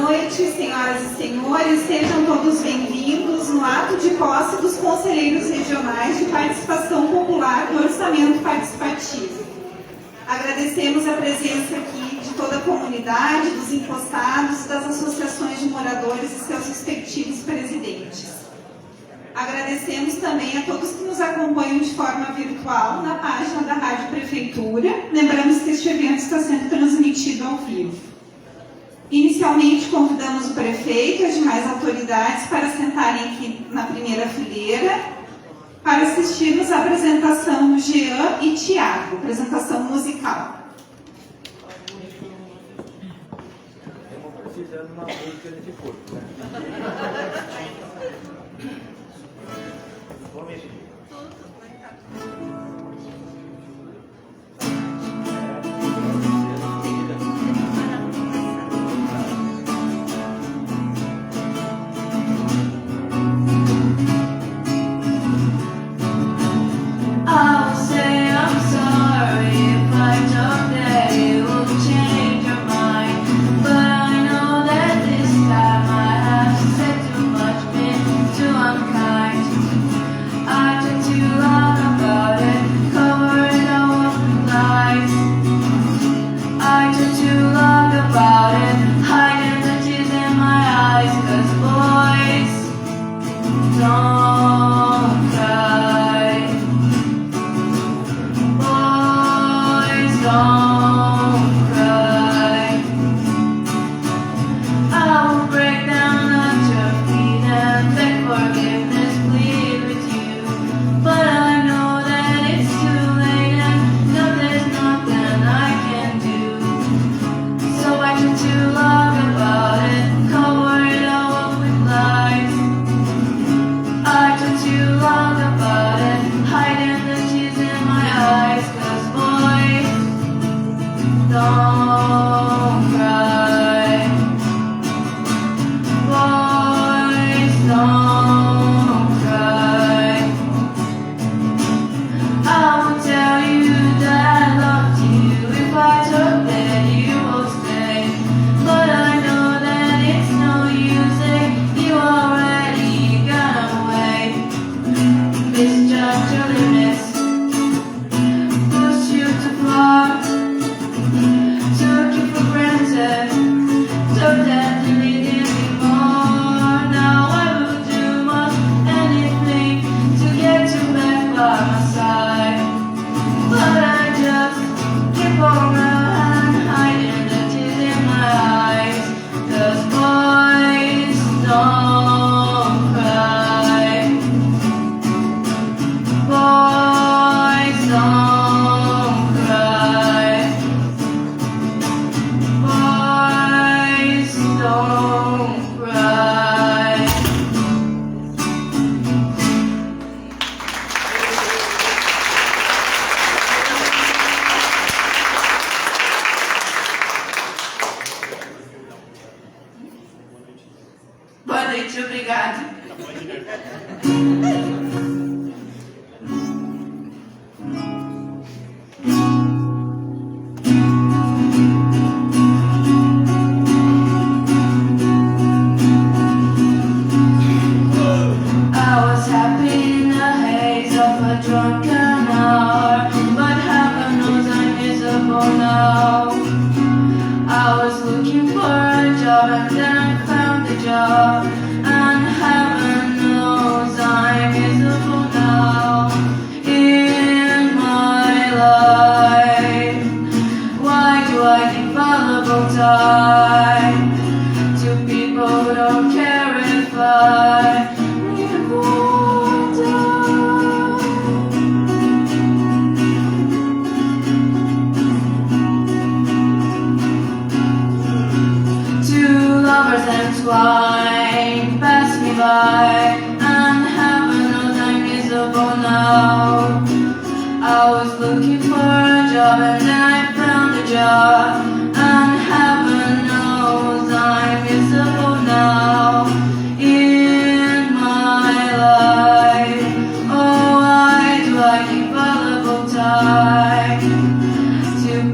noite, senhoras e senhores. Sejam todos bem-vindos no ato de posse dos conselheiros regionais de participação popular do orçamento participativo. Agradecemos a presença aqui de toda a comunidade, dos encostados, das associações de moradores e seus respectivos presidentes. Agradecemos também a todos que nos acompanham de forma virtual na página da Rádio Prefeitura. Lembramos que este evento está sendo transmitido ao vivo. Inicialmente, convidamos o prefeito e as demais autoridades para sentarem aqui na primeira fileira para assistirmos à apresentação do Jean e Tiago, apresentação musical. Estamos precisando uma música nesse corpo, né? Vou mexer.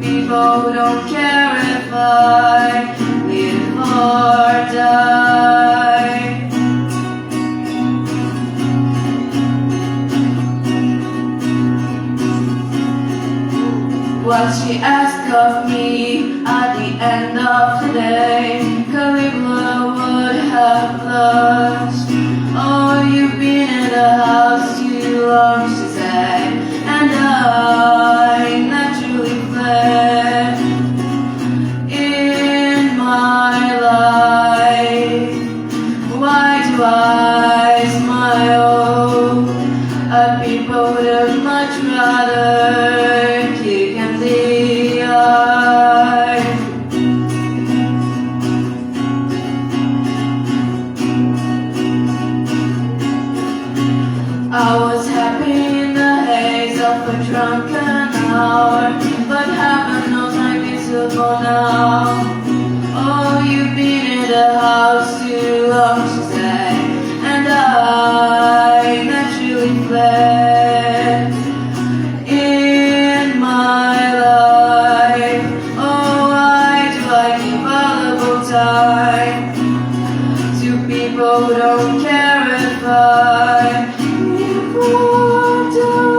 People don't care if I live or die. What she asked of me at the end of the day, Caligula would have blushed. Oh, you've been in the house too long, she said, and I naturally fled. In my life, why do I smile at people would have much rather kick in the eye? I was happy in the haze of a drunken hour, but heaven knows I'm miserable now. Oh, you've been in the house too long, she said, and I naturally fled. In my life, oh, why do I keep valuable time to people who don't care if I live or die?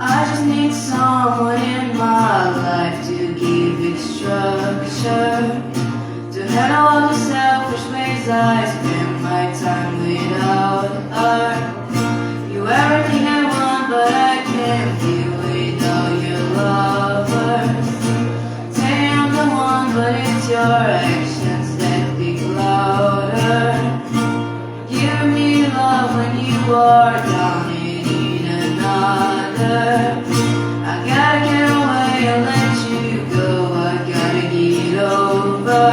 I just need someone in my life to give it structure, to handle all the selfish ways I spend my time without her. You're everything I want, but I can't feel without your lovers. Say I'm the one, but it's your actions that speak louder. Give me love when you are down and need another. I gotta get away and let you go, I gotta get over.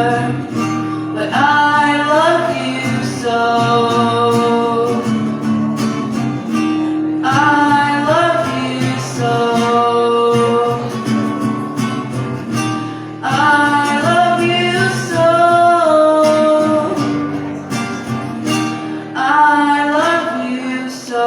But I love you so, I love you so, I love you so, I love you so.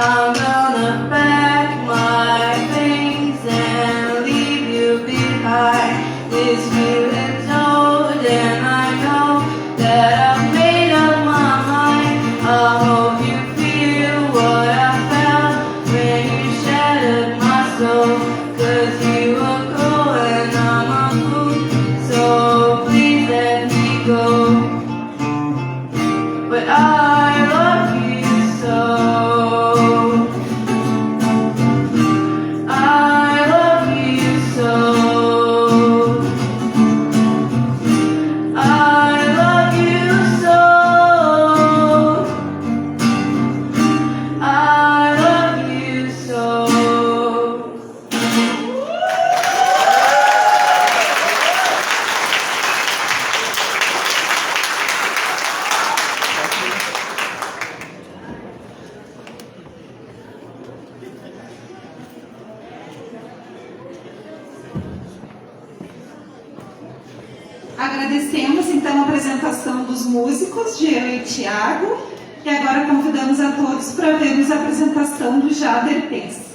I'm gonna pack my things and leave you behind. This feeling's old and I know that I've made up my mind. I hope you feel what I felt when you shattered my soul. 'Cause you were cool and I'm a fool, so please let me go. But I love you so, I love you so, I love you so, I love you so. Agradecemos então a apresentação dos músicos, Jean e Tiago, e agora convidamos a todos para vermos a apresentação do Jader Pence.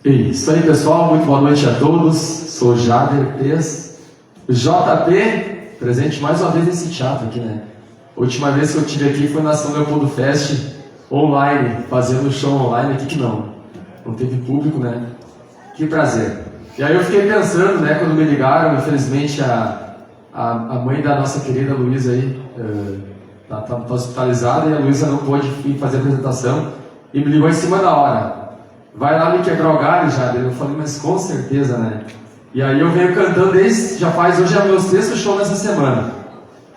Isso aí, pessoal, muito boa noite a todos. Sou Jader Pes, JP, presente mais uma vez nesse teatro aqui, né? A última vez que eu estive aqui foi na São Leopoldo Fest, online, fazendo show online aqui, que não teve público, né? Que prazer. E aí eu fiquei pensando, né, quando me ligaram, infelizmente a mãe da nossa querida Luísa aí tá hospitalizada e a Luísa não pôde vir fazer a apresentação e me ligou em cima da hora. Vai lá me quebrar o galho, Jader. Eu falei, mas com certeza, né? E aí eu venho cantando desde, hoje é o meu sexto show nessa semana.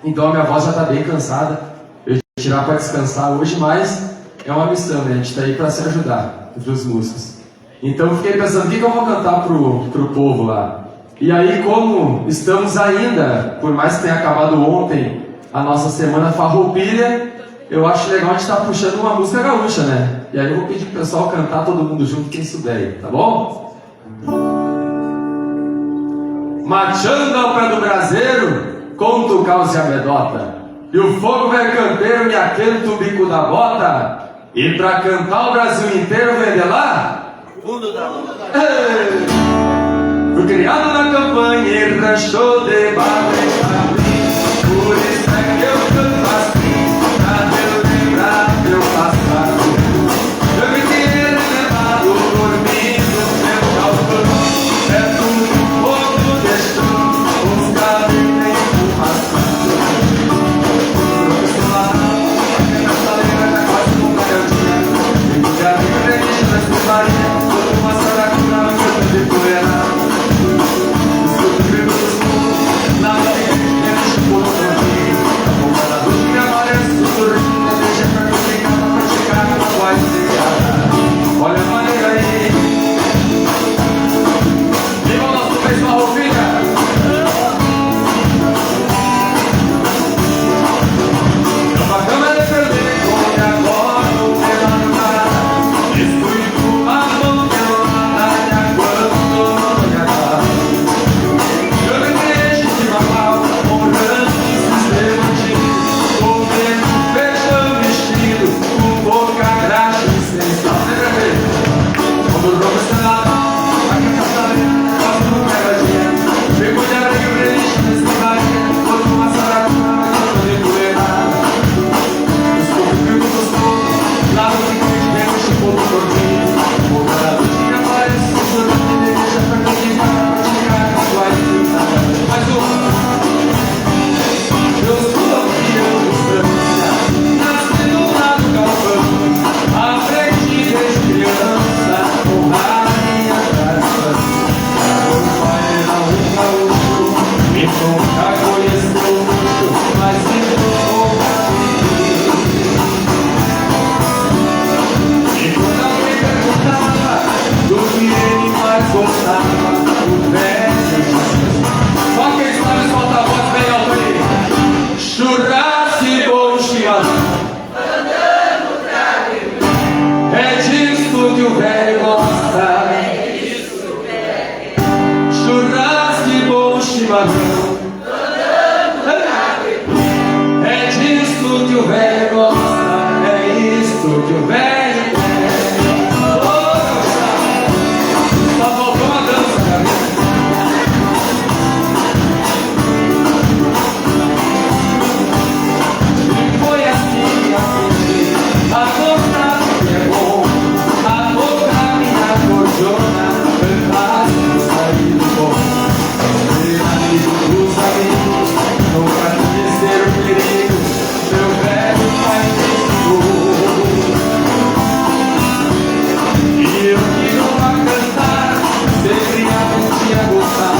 Então a minha voz já está bem cansada. Eu ia tirar para descansar hoje, mas é uma missão, né? A gente está aí para se ajudar entre os músicos. Então eu fiquei pensando, o que eu vou cantar pro povo lá? E aí, como estamos ainda, por mais que tenha acabado ontem, a nossa semana farroupilha, eu acho legal a gente estar puxando uma música gaúcha, né? E aí eu vou pedir pro pessoal cantar todo mundo junto, quem souber aí, tá bom? Marchando ao pé do braseiro, conto o caos e a medota. E o fogo velho campeiro me aquenta o bico da bota. E pra cantar o Brasil inteiro vender lá? Fundo da luta. Fui criado na campanha e ranchou de barra. Por isso é que eu canto assim, pra Deus lembrar meu passado. Eu me tirei levado, dormindo, meu calcão. É tudo um pouco deixando, os cabelos em fumaça. Professor Larão, a nossa letra tá quase como uma gatinha. E já vi preguiça na escuvaria, toda uma saracura no seu de poeira. Escuto o grito dos mundos, nada de menos de pouco tranquilo. A bomba da luz me aparece sussurrando, deixa pra complicar, pra praticar, não vai ser. Olha a maneira aí. Viva o nosso país, Farroupilha! Nova cama é defender, como que agora o pelado tá. Descuido a mão que eu batalha quando não me agarro. Eu me deixo de mamar, honrando o sistema antigo. Comendo feijão vestido, com boca graxa e sem sal. Sempre ver. Quando o jogo está lá, a cachaça quase não pega dia. Chego de areia e preenche nesse barriga, quando uma saracura me poeira. Escuto o grito dos poucos, lá no que dentro de pouco gordinho. Boca da luz que aparece, sussurrando, me deixa pra cantar, pra praticar, não vai ser. Mais uma. Eu sou campeão de distância, nascido lá do galpão. Aprendi desde criança, honrar minha tradição. Meu pai era um gaúcho, me nunca conheceu muito, mas me tomou pra viver. E quando alguém perguntava do que ele mais gostava, o velho disse: só quem sabe solta a voz bem alto aí. Churrasco e bom chimarrão. É disso que o velho gosta. Churrasco e bom chimarrão. É disso que o velho gosta. É isso que o velho quer. Só faltou uma dança, cara. E foi assim que aprendi a gostar do que é bom, a tocar minha cordiona, cantar sem sair do bom. Ser amigo dos amigos, nunca conhecer o perigo, meu velho pai me ensinou. E eu que não a cantar, sempre aprendi a gostar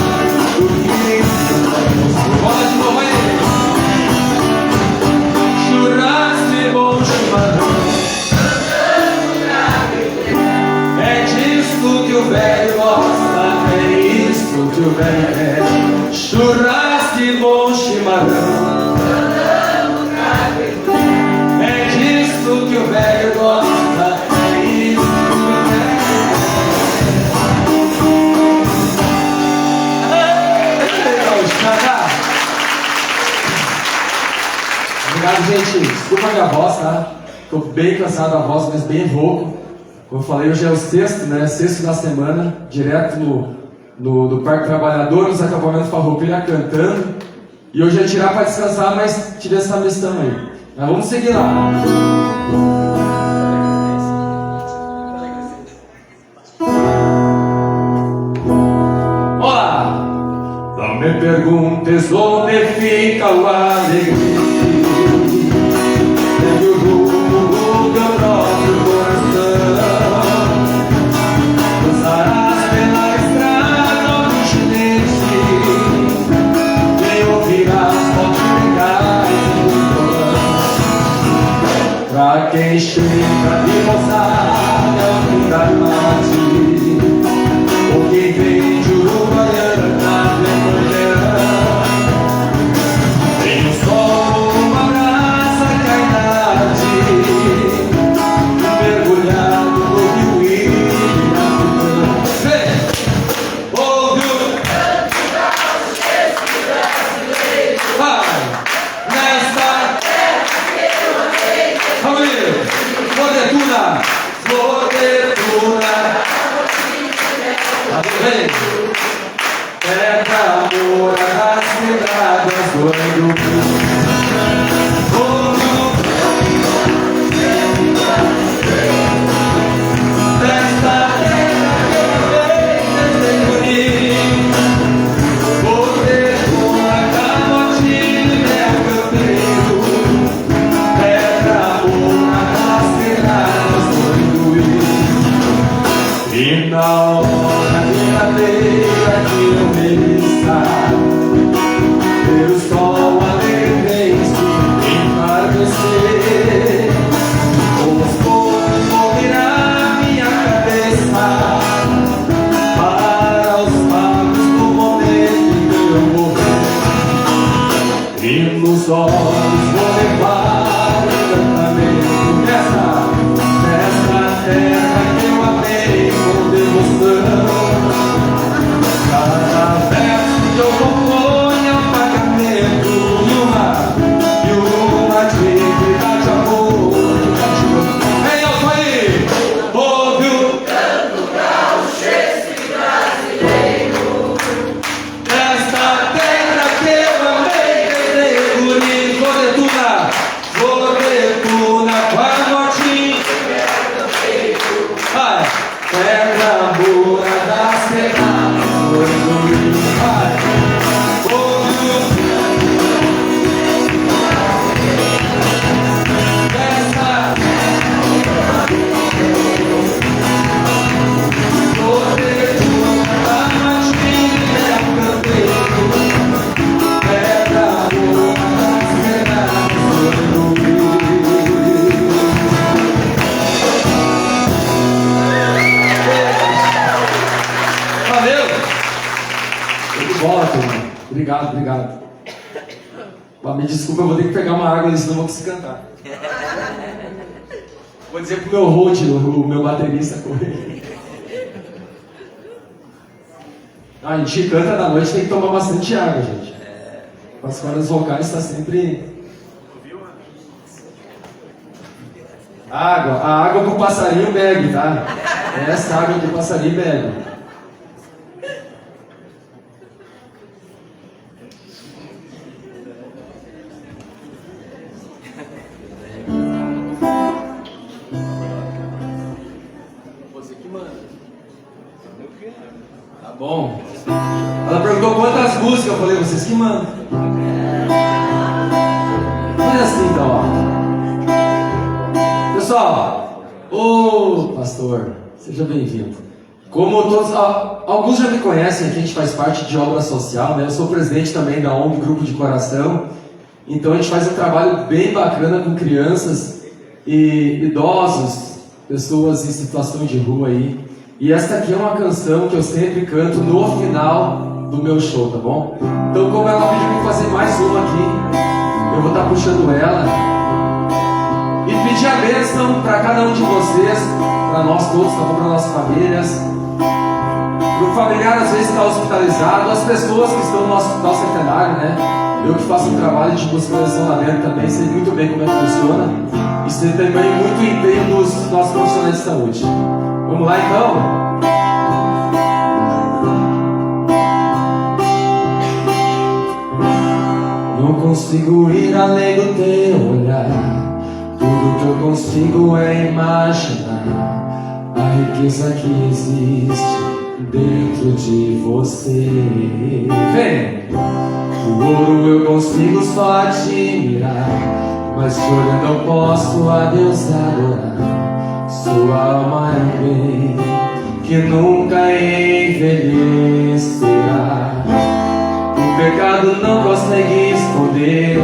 do que canta. Bola de novo aí. Churrasco e bom chimarrão. É disso que o velho gosta, é isso que o velho quer. Churrasco e bom chimarrão. É disso que o velho gosta, é isso que o velho quer. Obrigado, gente. Desculpa a minha voz, tá? Tô bem cansado da voz, mas bem rouco. Como eu falei, hoje é o sexto, né? Sexto da semana, direto no Parque Trabalhador, nos acampamentos Farroupilha cantando. E hoje é tirar para descansar, mas tive essa missão aí. Mas vamos seguir lá. Olá! Não me perguntes onde fica o alegria. Teve o rumo do teu próprio coração. Cruzarás pela estrada do chinense. Quem ouvirás pode pegar esse pra quem chega de moçada ao fim da tarde, ou quem vem de Uruguaiana de manhã, tem o sol, uma brasa que a idade, mergulhado no rio Irapuã. Vem! Ouve o canto brasileiro, vai! Nesta terra que eu amei. Vamos! Fortuna! Fortuna! Vem! Terra mora das quebradas do Angupu. Desta terra que eu amei desde bonito. Fortuna, Camotinho, meu campeiro. Terra mora das quebradas do Angupu. E na hora verdadeira que eu mereça, ver o sol alegremente entardecer, os poucos vou virar minha cabeça para os fatos do momento que eu morrer, e nos olhos vou levar o encantamento dessa terra que eu amei com devoção. Cada verso que eu componho é um pagamento e uma atividade de amor e gratidão. Vem, alto aí! Ouve o canto gaúcho brasileiro, desta terra que eu amei desde guri. Fortuna, Fortuna, com a motinha. Vai! Terra boa das quebradas do Angupu. Vai! Ouve o dessa Fortuna, da matinha campeiro. Terra boa das quebradas do Angupu. Valeu! Show de bola, turma. Obrigado, obrigado. Me desculpa, eu vou ter que pegar uma água ali, senão eu vou conseguir cantar. Vou dizer pro meu hold, o meu baterista, correr. A gente canta na noite, tem que tomar bastante água, gente. As cordas vocais está sempre... Água, a água que o passarinho bebe, tá? É essa água que o passarinho bebe. Você que manda. Tá bom. Ela perguntou quantas músicas, eu falei, vocês que mandam. Mas assim, então, ó. Pessoal, ô pastor, seja bem-vindo. Como todos, alguns já me conhecem, aqui a gente faz parte de obra social, né? Eu sou presidente também da ONG Grupo de Coração. Então a gente faz um trabalho bem bacana com crianças e idosos, pessoas em situação de rua aí. E esta aqui é uma canção que eu sempre canto no final do meu show, tá bom? Então, como ela pediu para fazer mais uma aqui, eu vou estar puxando ela. E pedir a bênção para cada um de vocês, para nós todos, para nossas famílias, para o familiar às vezes está hospitalizado, as pessoas que estão no hospital centenário, né? Eu que faço um trabalho de musculação lá dentro também, sei muito bem como é que funciona. E sei também muito empenho dos nossos profissionais profissionais de saúde. Vamos lá então? Não consigo ir além do teu olhar. Tudo que eu consigo é imaginar a riqueza que existe dentro de você. Vem! O ouro eu consigo só admirar, mas te olhando eu posso a Deus adorar. Sua alma é um bem que nunca envelhecerá. O pecado não consegue esconder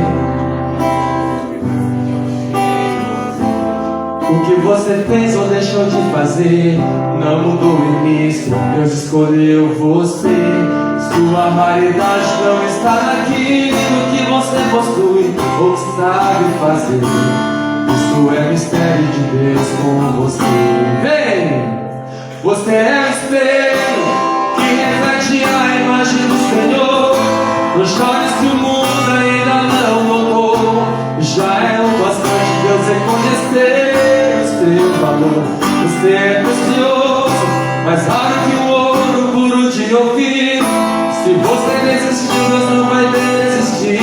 o que você fez ou deixou de fazer. Não mudou o início, Deus escolheu você. Sua raridade não está naquilo que você possui ou sabe fazer. Isso é mistério de Deus com você. Vem! Você é o espelho que reflete a imagem do Senhor. Nos olhos que o mundo ainda não notou. Já é o bastante Deus reconhecer o seu valor. Você é precioso, mais raro que o ouro puro de ouvir. Se você desistiu, Deus não vai desistir.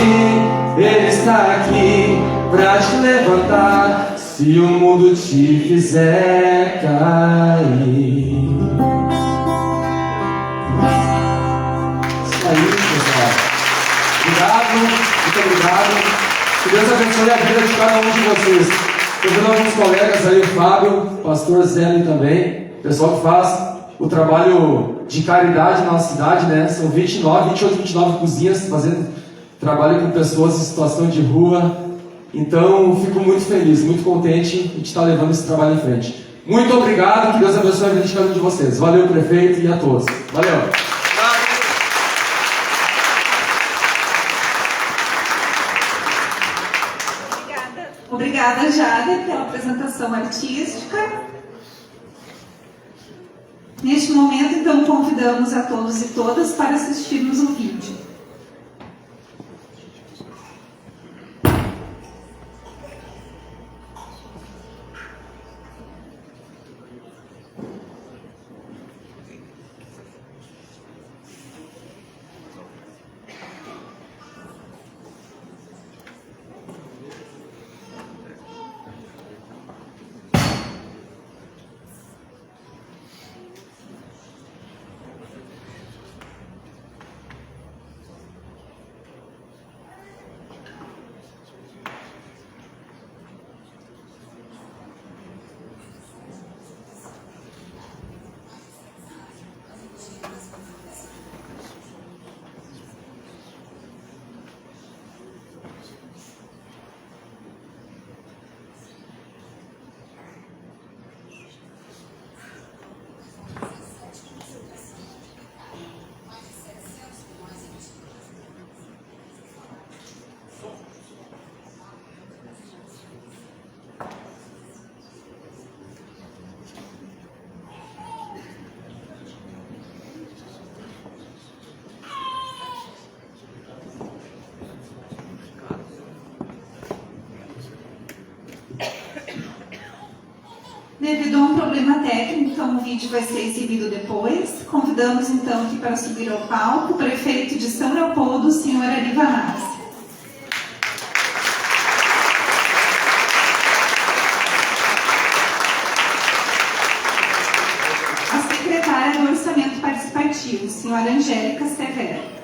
Ele está aqui pra te levantar se o mundo te fizer cair. Isso aí, pessoal. Obrigado, muito obrigado. Que Deus abençoe a vida de cada um de vocês. Estou vendo alguns colegas aí, o Fábio, o pastor Zélio também, o pessoal que faz o trabalho de caridade na nossa cidade, né? São 29 cozinhas fazendo trabalho com pessoas em situação de rua. Então, fico muito feliz, muito contente de estar levando esse trabalho em frente. Muito obrigado, que Deus abençoe a vida de cada um de vocês. Valeu, prefeito, e a todos. Valeu! Obrigada, Jade, pela apresentação artística. Neste momento, então, convidamos a todos e todas para assistirmos o vídeo. Devido a um problema técnico, então o vídeo vai ser exibido depois. Convidamos então aqui para subir ao palco o prefeito de São Leopoldo, o senhor Ari Vanassi. A secretária do Orçamento Participativo, senhora Angélica Severo.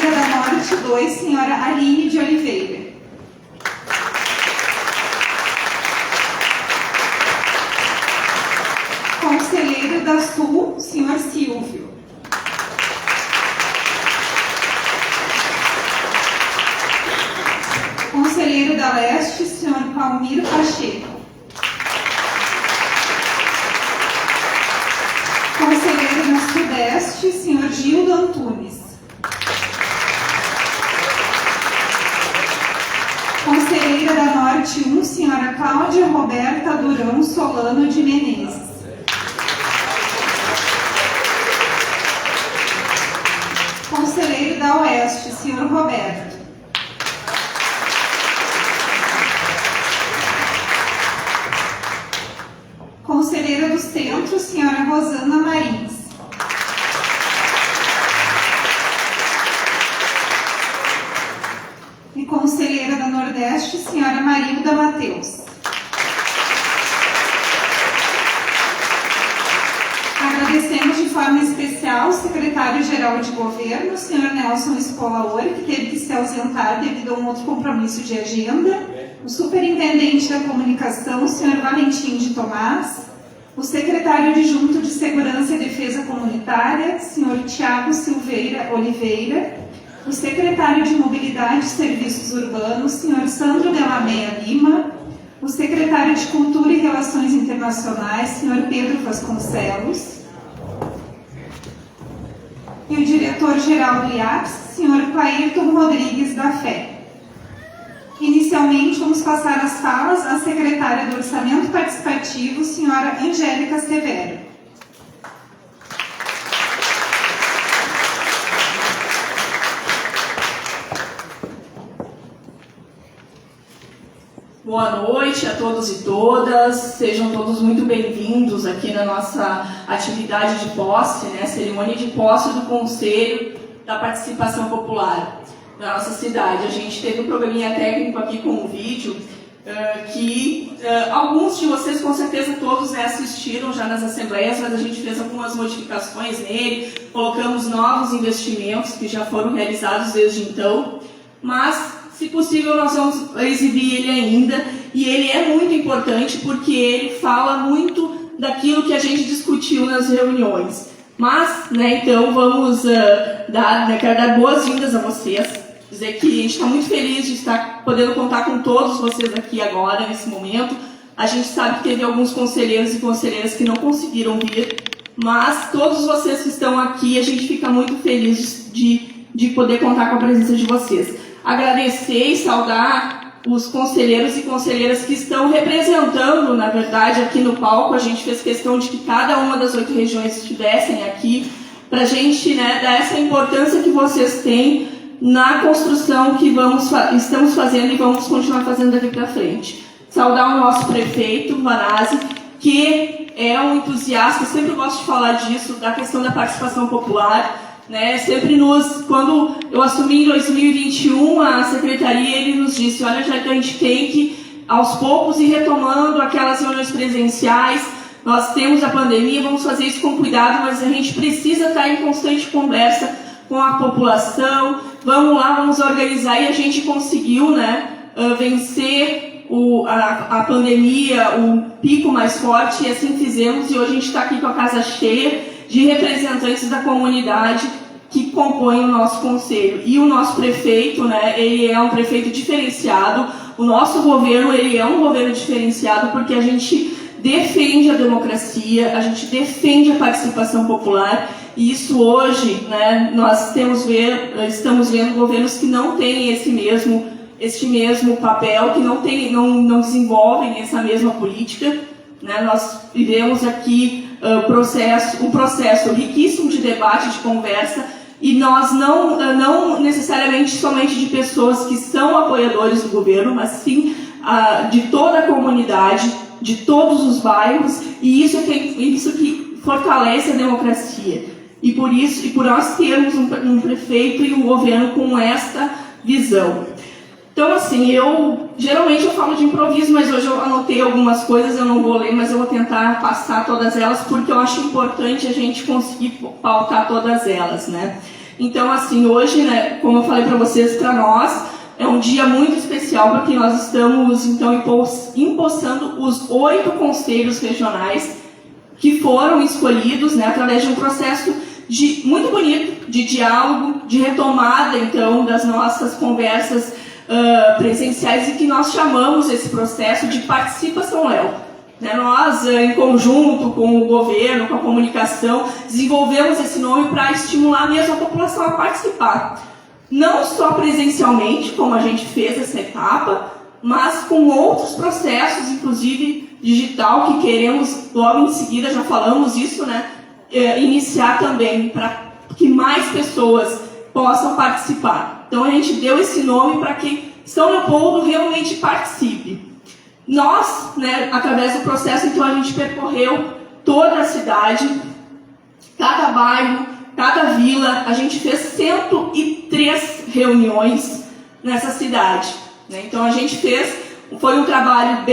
Da Norte 2, senhora Aline de Oliveira. Conselheiro da Sul, senhor Silvio. Conselheiro da Leste, senhor Palmiro Pacheco. Conselheiro da Sudeste, senhor Gildo Antunes. Conselheira da Norte 1, senhora Cláudia Roberta Durão Solano de Menezes. Conselheiro da Oeste, senhor Roberto. e conselheira da Nordeste, senhora Marilda Mateus. Agradecemos de forma especial o secretário-geral de governo, o senhor Nelson Espolaor, que teve que se ausentar devido a um outro compromisso de agenda, o superintendente da comunicação, o senhor Valentim de Tomás, o secretário adjunto de Segurança e Defesa Comunitária, senhor Tiago Silveira Oliveira, o secretário de Mobilidade e Serviços Urbanos, senhor Sandro Delameia Lima, o secretário de Cultura e Relações Internacionais, senhor Pedro Vasconcelos, e o diretor-geral do IAPS, senhor Clairton Rodrigues da Fé. Inicialmente, vamos passar as falas à secretária do Orçamento Participativo, senhora Angélica Severo. Boa noite a todos e todas, sejam todos muito bem-vindos aqui na nossa atividade de posse, né, cerimônia de posse do Conselho da Participação Popular da nossa cidade. A gente teve um programinha técnico aqui com um vídeo que alguns de vocês, com certeza todos, né, assistiram já nas assembleias, mas a gente fez algumas modificações nele, colocamos novos investimentos que já foram realizados desde então, mas se possível, nós vamos exibir ele ainda, e ele é muito importante porque ele fala muito daquilo que a gente discutiu nas reuniões. Mas, né, então, vamos quero dar boas-vindas a vocês, dizer que a gente está muito feliz de estar podendo contar com todos vocês aqui agora, nesse momento. A gente sabe que teve alguns conselheiros e conselheiras que não conseguiram vir, mas todos vocês que estão aqui, a gente fica muito feliz de poder contar com a presença de vocês. Agradecer e saudar os conselheiros e conselheiras que estão representando, na verdade, aqui no palco. A gente fez questão de que cada uma das 8 regiões estivessem aqui, para a gente, né, dar essa importância que vocês têm na construção que estamos fazendo e vamos continuar fazendo daqui para frente. Saudar o nosso prefeito, Vanazzi, que é um entusiasta, eu sempre gosto de falar disso, da questão da participação popular. Né, sempre quando eu assumi em 2021 a secretaria, ele nos disse, olha, já que a gente tem que, aos poucos, ir retomando aquelas reuniões presenciais, nós temos a pandemia, vamos fazer isso com cuidado, mas a gente precisa estar em constante conversa com a população, vamos lá, vamos organizar, e a gente conseguiu, né, vencer a pandemia, o pico mais forte, e assim fizemos, e hoje a gente está aqui com a casa cheia de representantes da comunidade que compõem o nosso conselho. E o nosso prefeito, né, ele é um prefeito diferenciado, o nosso governo, ele é um governo diferenciado porque a gente defende a democracia, a gente defende a participação popular, e isso hoje, né, nós estamos vendo governos que não têm este mesmo papel, que não desenvolvem essa mesma política. Né, nós vivemos aqui um processo riquíssimo de debate, de conversa, e nós não necessariamente somente de pessoas que são apoiadores do governo, mas sim de toda a comunidade, de todos os bairros, e isso que fortalece a democracia. E por nós termos um prefeito e um governo com esta visão. Então, assim, geralmente eu falo de improviso, mas hoje eu anotei algumas coisas, eu não vou ler, mas eu vou tentar passar todas elas, porque eu acho importante a gente conseguir pautar todas elas, né? Então, assim, hoje, né, como eu falei para vocês, para nós, é um dia muito especial, porque nós estamos, então, empossando os 8 conselhos regionais que foram escolhidos, né, através de um processo muito bonito, de diálogo, de retomada, então, das nossas conversas presenciais, e que nós chamamos esse processo de Participação Léo. Né, nós, em conjunto com o governo, com a comunicação, desenvolvemos esse nome para estimular mesmo a população a participar. Não só presencialmente, como a gente fez essa etapa, mas com outros processos, inclusive digital, que queremos logo em seguida, já falamos isso, né, iniciar também, para que mais pessoas possam participar. Então a gente deu esse nome para que São Leopoldo realmente participe. Nós, né, através do processo, então a gente percorreu toda a cidade, cada bairro, cada vila, a gente fez 103 reuniões nessa cidade, né? Então a gente foi um trabalho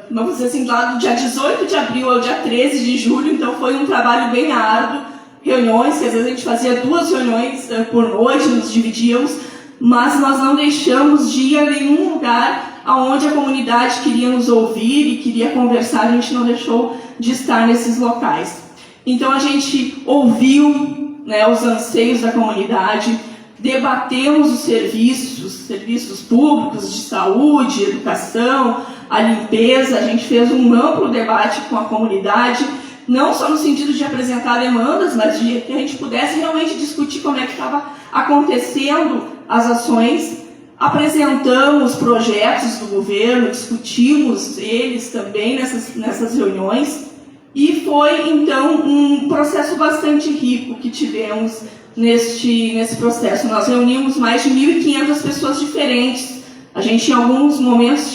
vamos dizer assim, lá do dia 18 de abril ao dia 13 de julho, então foi um trabalho bem árduo, reuniões, que às vezes a gente fazia 2 reuniões por noite, nos dividíamos, mas nós não deixamos de ir a nenhum lugar aonde a comunidade queria nos ouvir e queria conversar, a gente não deixou de estar nesses locais. Então a gente ouviu, né, os anseios da comunidade, debatemos os serviços públicos de saúde, educação, a limpeza, a gente fez um amplo debate com a comunidade, não só no sentido de apresentar demandas, mas de que a gente pudesse realmente discutir como é que estava acontecendo as ações. Apresentamos projetos do governo, discutimos eles também nessas reuniões, e foi então um processo bastante rico que tivemos nesse processo. Nós reunimos mais de 1.500 pessoas diferentes. A gente, em alguns momentos,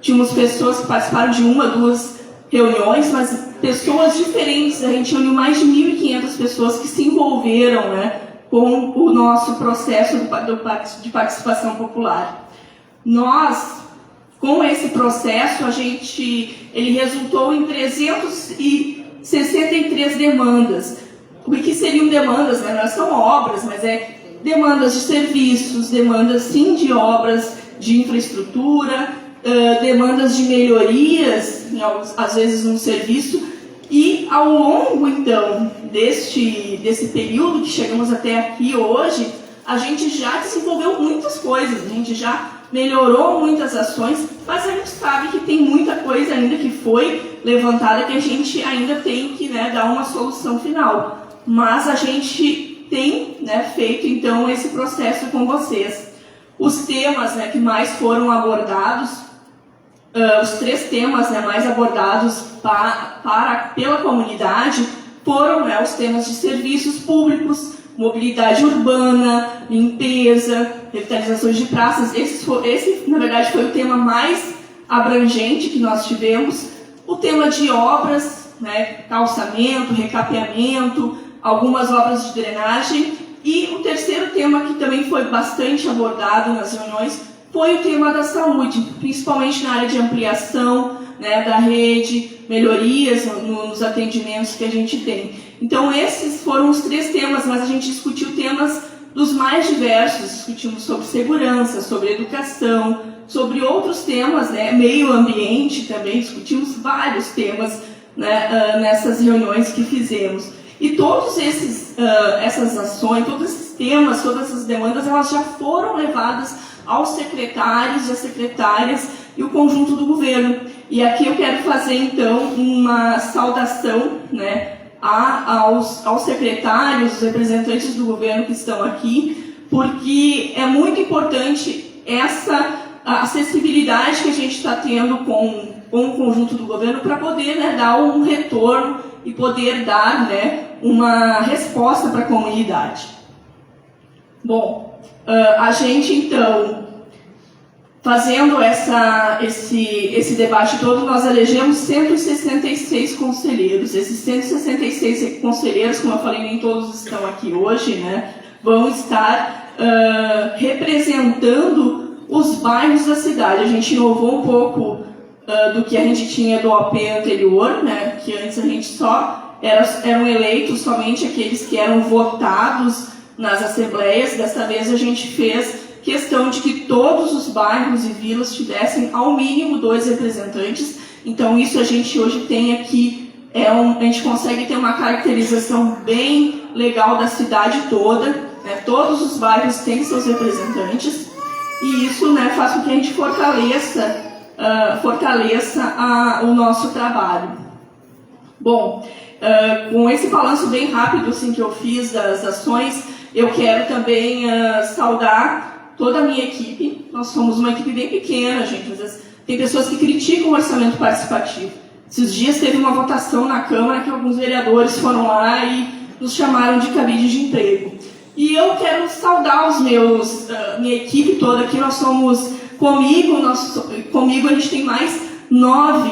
tínhamos pessoas que participaram de 1 ou 2 reuniões, mas pessoas diferentes. A gente reuniu mais de 1.500 pessoas que se envolveram, né, com o nosso processo de participação popular. Nós, com esse processo, ele resultou em 363 demandas. O que seriam demandas, né? Não são obras, mas demandas de serviços, demandas sim de obras de infraestrutura, demandas de melhorias, às vezes no serviço. E ao longo, então, desse período que chegamos até aqui hoje, a gente já desenvolveu muitas coisas, a gente já melhorou muitas ações, mas a gente sabe que tem muita coisa ainda que foi levantada que a gente ainda tem que, né, dar uma solução final. Mas a gente tem, né, feito, então, esse processo com vocês. Os temas, né, que mais foram abordados, os 3 temas, né, mais abordados pela comunidade foram, né, os temas de serviços públicos, mobilidade urbana, limpeza, revitalizações de praças. Esse, na verdade, foi o tema mais abrangente que nós tivemos. O tema de obras, né, calçamento, recapeamento, algumas obras de drenagem. E o terceiro tema, que também foi bastante abordado nas reuniões, foi o tema da saúde, principalmente na área de ampliação, né, da rede, melhorias nos atendimentos que a gente tem. Então, esses foram os 3 temas, mas a gente discutiu temas dos mais diversos. Discutimos sobre segurança, sobre educação, sobre outros temas, né, meio ambiente também. Discutimos vários temas, né, nessas reuniões que fizemos. E todos essas ações, todos esses temas, todas essas demandas, elas já foram levadas aos secretários e às secretárias e o conjunto do governo. E aqui eu quero fazer, então, uma saudação, né, aos secretários, os representantes do governo que estão aqui, porque é muito importante essa acessibilidade que a gente está tendo com o conjunto do governo para poder, né, dar um retorno e poder dar, né, uma resposta para a comunidade. Bom, a gente, então, fazendo esse debate todo, nós elegemos 166 conselheiros. Esses 166 conselheiros, como eu falei, nem todos estão aqui hoje, né, vão estar representando os bairros da cidade. A gente inovou um pouco do que a gente tinha do OP anterior, né, que antes a gente eram eleitos somente aqueles que eram votados nas assembleias. Desta vez a gente fez questão de que todos os bairros e vilas tivessem ao mínimo 2 representantes. Então isso a gente hoje tem aqui, a gente consegue ter uma caracterização bem legal da cidade toda, né? Todos os bairros têm seus representantes, e isso, né, faz com que a gente fortaleça o nosso trabalho. Bom, com esse balanço bem rápido assim, que eu fiz das ações, eu quero também saudar toda a minha equipe. Nós somos uma equipe bem pequena, gente. Às vezes tem pessoas que criticam o orçamento participativo. Esses dias teve uma votação na Câmara que alguns vereadores foram lá e nos chamaram de cabide de emprego. E eu quero saudar minha equipe toda aqui. Nós somos, comigo a gente tem mais 9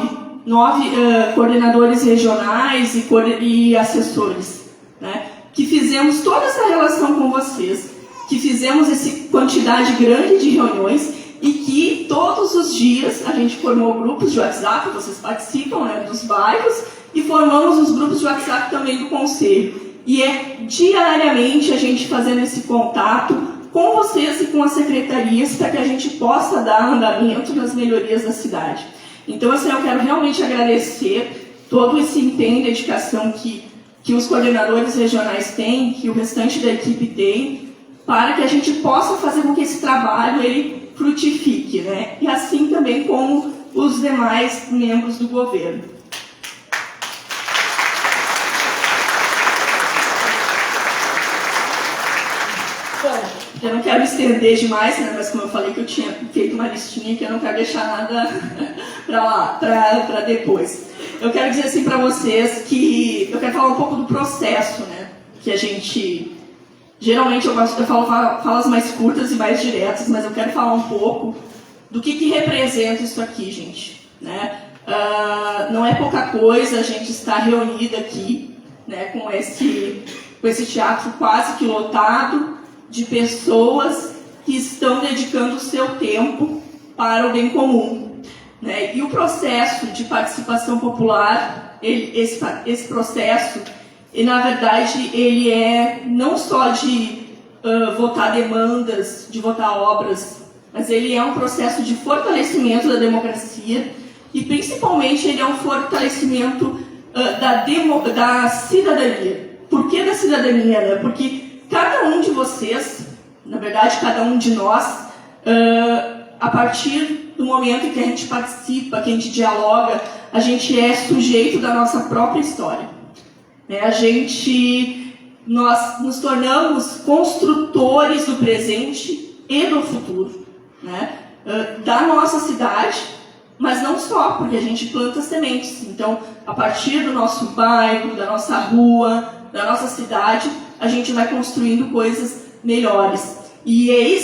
coordenadores regionais e assessores, né, que fizemos toda essa relação com vocês. que fizemos essa quantidade grande de reuniões e que todos os dias a gente formou grupos de WhatsApp, vocês participam, né, dos bairros, e formamos os grupos de WhatsApp também do Conselho. E é diariamente a gente fazendo esse contato com vocês e com as secretarias para que a gente possa dar andamento nas melhorias da cidade. Então, assim, eu quero realmente agradecer todo esse empenho e dedicação que os coordenadores regionais têm, que o restante da equipe tem, para que a gente possa fazer com que esse trabalho ele frutifique, né? E assim também como os demais membros do governo. Bom, eu não quero estender demais, né? Mas como eu falei que eu tinha feito uma listinha que eu não quero deixar nada para depois. Eu quero dizer assim para vocês que eu quero falar um pouco do processo, né? Que a gente... Geralmente eu gosto de falar falas mais curtas e mais diretas, mas eu quero falar um pouco do que representa isso aqui, gente. Né? Não é pouca coisa a gente estar reunida aqui, né, com esse teatro quase que lotado de pessoas que estão dedicando o seu tempo para o bem comum. Né? E o processo de participação popular, esse processo... E, na verdade, ele é não só de votar demandas, de votar obras, mas ele é um processo de fortalecimento da democracia e, principalmente, ele é um fortalecimento da cidadania. Por que da cidadania? Né? Porque cada um de vocês, na verdade, cada um de nós, a partir do momento em que a gente participa, que a gente dialoga, a gente é sujeito da nossa própria história. Nós nos tornamos construtores do presente e do futuro, né? Da nossa cidade, mas não só, porque a gente planta sementes. Então, a partir do nosso bairro, da nossa rua, da nossa cidade, a gente vai construindo coisas melhores. E é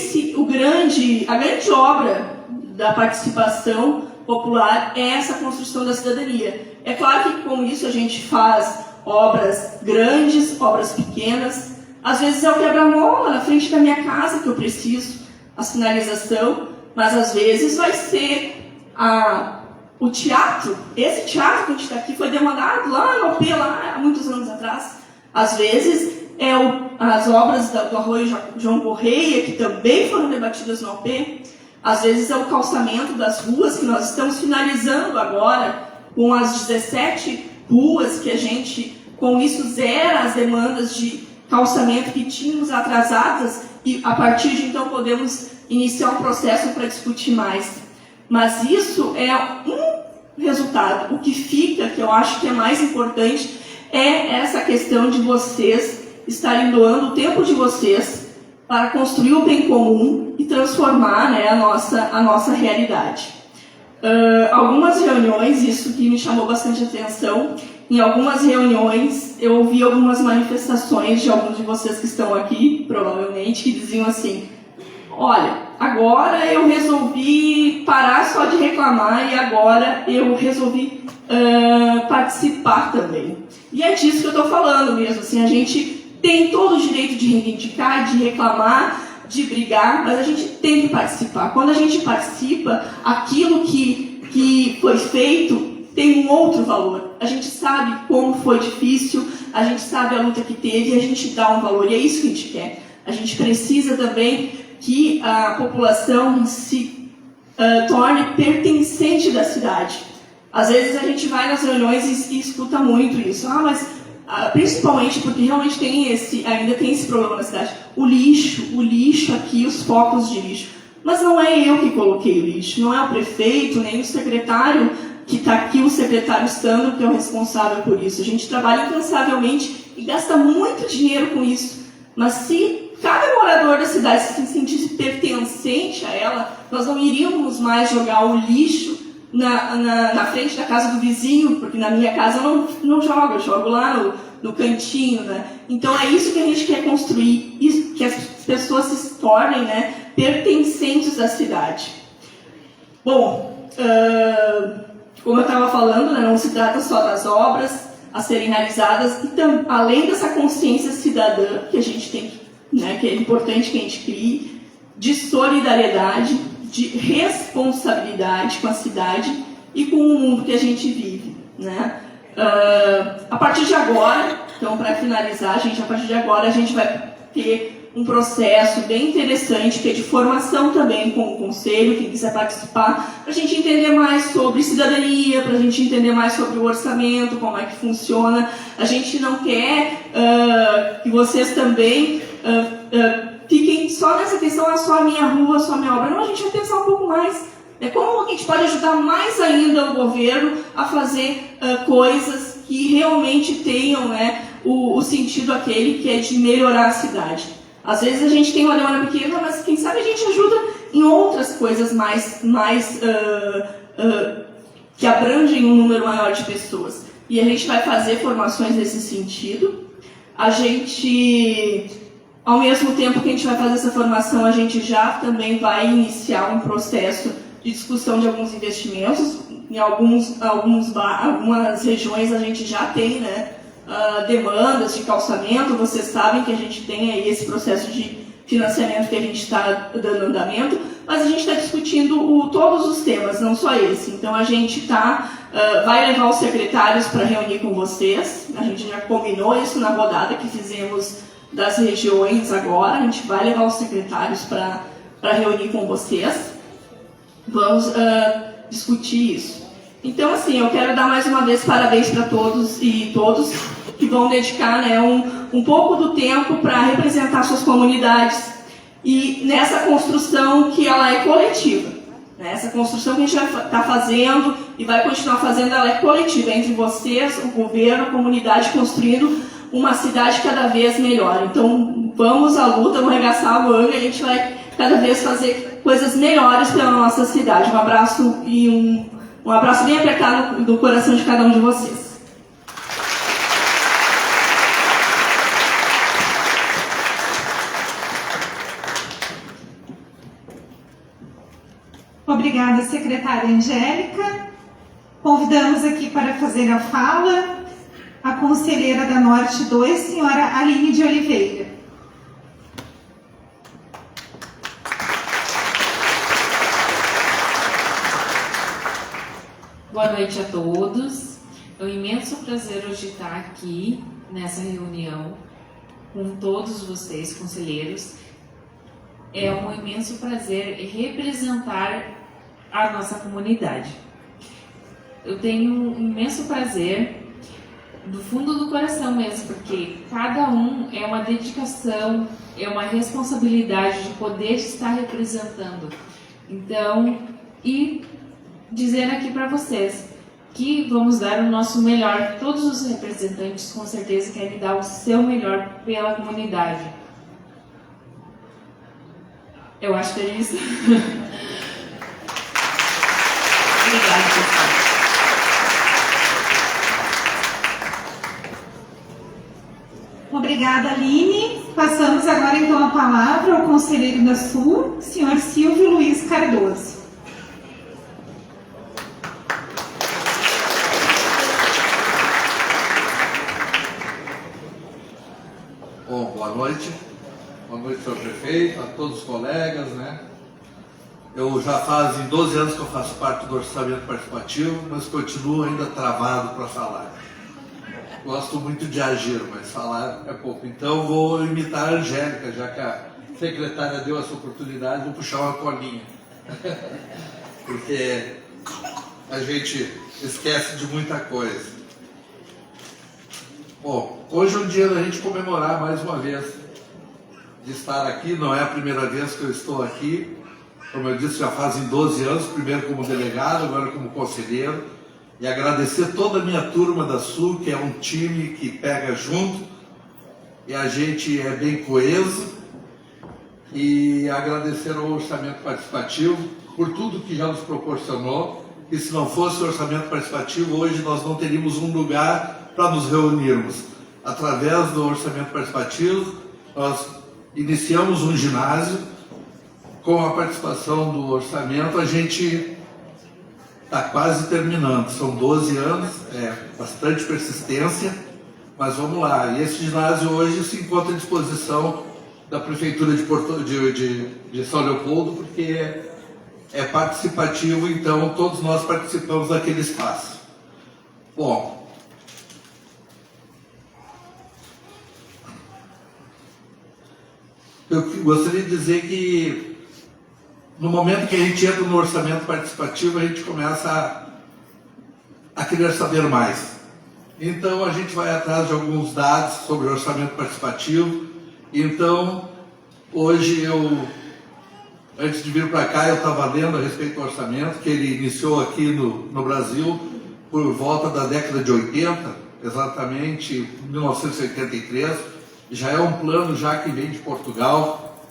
a grande obra da participação popular é essa construção da cidadania. É claro que com isso a gente faz obras grandes, obras pequenas. Às vezes é o quebra-mola na frente da minha casa que eu preciso, a sinalização, mas às vezes vai ser o teatro. Esse teatro que a gente está aqui foi demandado lá no OP, lá há muitos anos atrás. Às vezes é as obras do Arroio João Correia, que também foram debatidas no OP. Às vezes é o calçamento das ruas, que nós estamos finalizando agora, com as 17 ruas que a gente, com isso, zera as demandas de calçamento que tínhamos atrasadas e, a partir de então, podemos iniciar um processo para discutir mais. Mas isso é um resultado. O que fica, que eu acho que é mais importante, é essa questão de vocês estarem doando o tempo de vocês para construir o bem comum e transformar, né, a nossa realidade. Algumas reuniões, isso que me chamou bastante atenção, em algumas reuniões eu ouvi algumas manifestações de alguns de vocês que estão aqui, provavelmente, que diziam assim: olha, agora eu resolvi parar só de reclamar e agora eu resolvi participar também. E é disso que eu estou falando mesmo, assim, a gente tem todo o direito de reivindicar, de reclamar, de brigar, mas a gente tem que participar. Quando a gente participa, aquilo que foi feito tem um outro valor. A gente sabe como foi difícil, a gente sabe a luta que teve e a gente dá um valor. E é isso que a gente quer. A gente precisa também que a população se torne pertencente da cidade. Às vezes a gente vai nas reuniões e escuta muito isso. Principalmente porque realmente ainda tem esse problema na cidade. O lixo aqui, os focos de lixo. Mas não é eu que coloquei o lixo, não é o prefeito, nem o secretário que está aqui, o secretário Sandro, que é o responsável por isso. A gente trabalha incansavelmente e gasta muito dinheiro com isso. Mas se cada morador da cidade se sentisse pertencente a ela, nós não iríamos mais jogar o lixo na frente da casa do vizinho, porque na minha casa eu não jogo, eu jogo lá no cantinho, né? Então é isso que a gente quer construir, isso, que as pessoas se tornem, né, pertencentes da cidade. Bom, como eu estava falando, né, não se trata só das obras a serem realizadas, então, além dessa consciência cidadã que a gente tem que né, que é importante que a gente crie, de solidariedade, de responsabilidade com a cidade e com o mundo que a gente vive, né? A partir de agora, então, para finalizar, a partir de agora a gente vai ter um processo bem interessante, que é de formação também com o Conselho, quem quiser participar, para a gente entender mais sobre cidadania, para a gente entender mais sobre o orçamento, como é que funciona. A gente não quer que vocês também fiquem só nessa questão, só a minha rua, só a minha obra. Não, a gente vai pensar um pouco mais. Como a gente pode ajudar mais ainda o governo a fazer coisas que realmente tenham, né, o sentido aquele que é de melhorar a cidade. Às vezes a gente tem uma demanda pequena, mas quem sabe a gente ajuda em outras coisas que abrangem um número maior de pessoas. E a gente vai fazer formações nesse sentido. A gente, ao mesmo tempo que a gente vai fazer essa formação, a gente já também vai iniciar um processo de discussão de alguns investimentos. Em algumas regiões a gente já tem, né, demandas de calçamento. Vocês sabem que a gente tem aí esse processo de financiamento que a gente está dando andamento, mas a gente está discutindo todos os temas, não só esse. Então a gente vai levar os secretários para reunir com vocês. A gente já combinou isso na rodada que fizemos das regiões agora. A gente vai levar os secretários para reunir com vocês. Vamos discutir isso. Então, assim, eu quero dar mais uma vez parabéns para todos e todos que vão dedicar, né, um pouco do tempo para representar suas comunidades e nessa construção que ela é coletiva. Né? Essa construção que a gente vai estar fazendo e vai continuar fazendo, ela é coletiva, entre vocês, o governo, a comunidade, construindo uma cidade cada vez melhor. Então, vamos à luta, vamos arregaçar a manga e a gente vai cada vez fazer coisas melhores pela nossa cidade. Um abraço e um abraço bem apertado do coração de cada um de vocês. Obrigada, secretária Angélica. Convidamos aqui para fazer a fala a conselheira da Norte 2, senhora Aline de Oliveira. Boa noite a todos. É um imenso prazer hoje estar aqui nessa reunião com todos vocês, conselheiros. É um imenso prazer representar a nossa comunidade. Eu tenho um imenso prazer do fundo do coração mesmo, porque cada um é uma dedicação, é uma responsabilidade de poder estar representando. Então, dizer aqui para vocês que vamos dar o nosso melhor. Todos os representantes com certeza querem dar o seu melhor pela comunidade. Eu acho que é isso. Obrigada, pessoal. Obrigada, Aline. Passamos agora então a palavra ao conselheiro da Sul, senhor Silvio Luiz Cardoso. Bom, boa noite. Boa noite, senhor prefeito, a todos os colegas, né? Eu já fazem 12 anos que eu faço parte do orçamento participativo, mas continuo ainda travado para falar. Gosto muito de agir, mas falar é pouco. Então vou imitar a Angélica, já que a secretária deu essa oportunidade, vou puxar uma colinha. Porque a gente esquece de muita coisa. Bom, hoje é um dia da gente comemorar mais uma vez de estar aqui. Não é a primeira vez que eu estou aqui. Como eu disse, já fazem 12 anos, primeiro como delegado, agora como conselheiro. E agradecer toda a minha turma da Sul, que é um time que pega junto. E a gente é bem coeso. E agradecer ao orçamento participativo por tudo que já nos proporcionou. E se não fosse o orçamento participativo, hoje nós não teríamos um lugar para nos reunirmos. Através do orçamento participativo, nós iniciamos um ginásio. Com a participação do orçamento, a gente está quase terminando. São 12 anos, bastante persistência, mas vamos lá. E esse ginásio hoje se encontra à disposição da Prefeitura de São Leopoldo, porque é participativo, então todos nós participamos daquele espaço. Bom, eu gostaria de dizer que no momento que a gente entra no orçamento participativo, a gente começa a querer saber mais. Então a gente vai atrás de alguns dados sobre o orçamento participativo. Então, hoje antes de vir para cá, eu estava lendo a respeito do orçamento, que ele iniciou aqui no Brasil por volta da década de 80, exatamente 1983. Já é um plano já que vem de Portugal,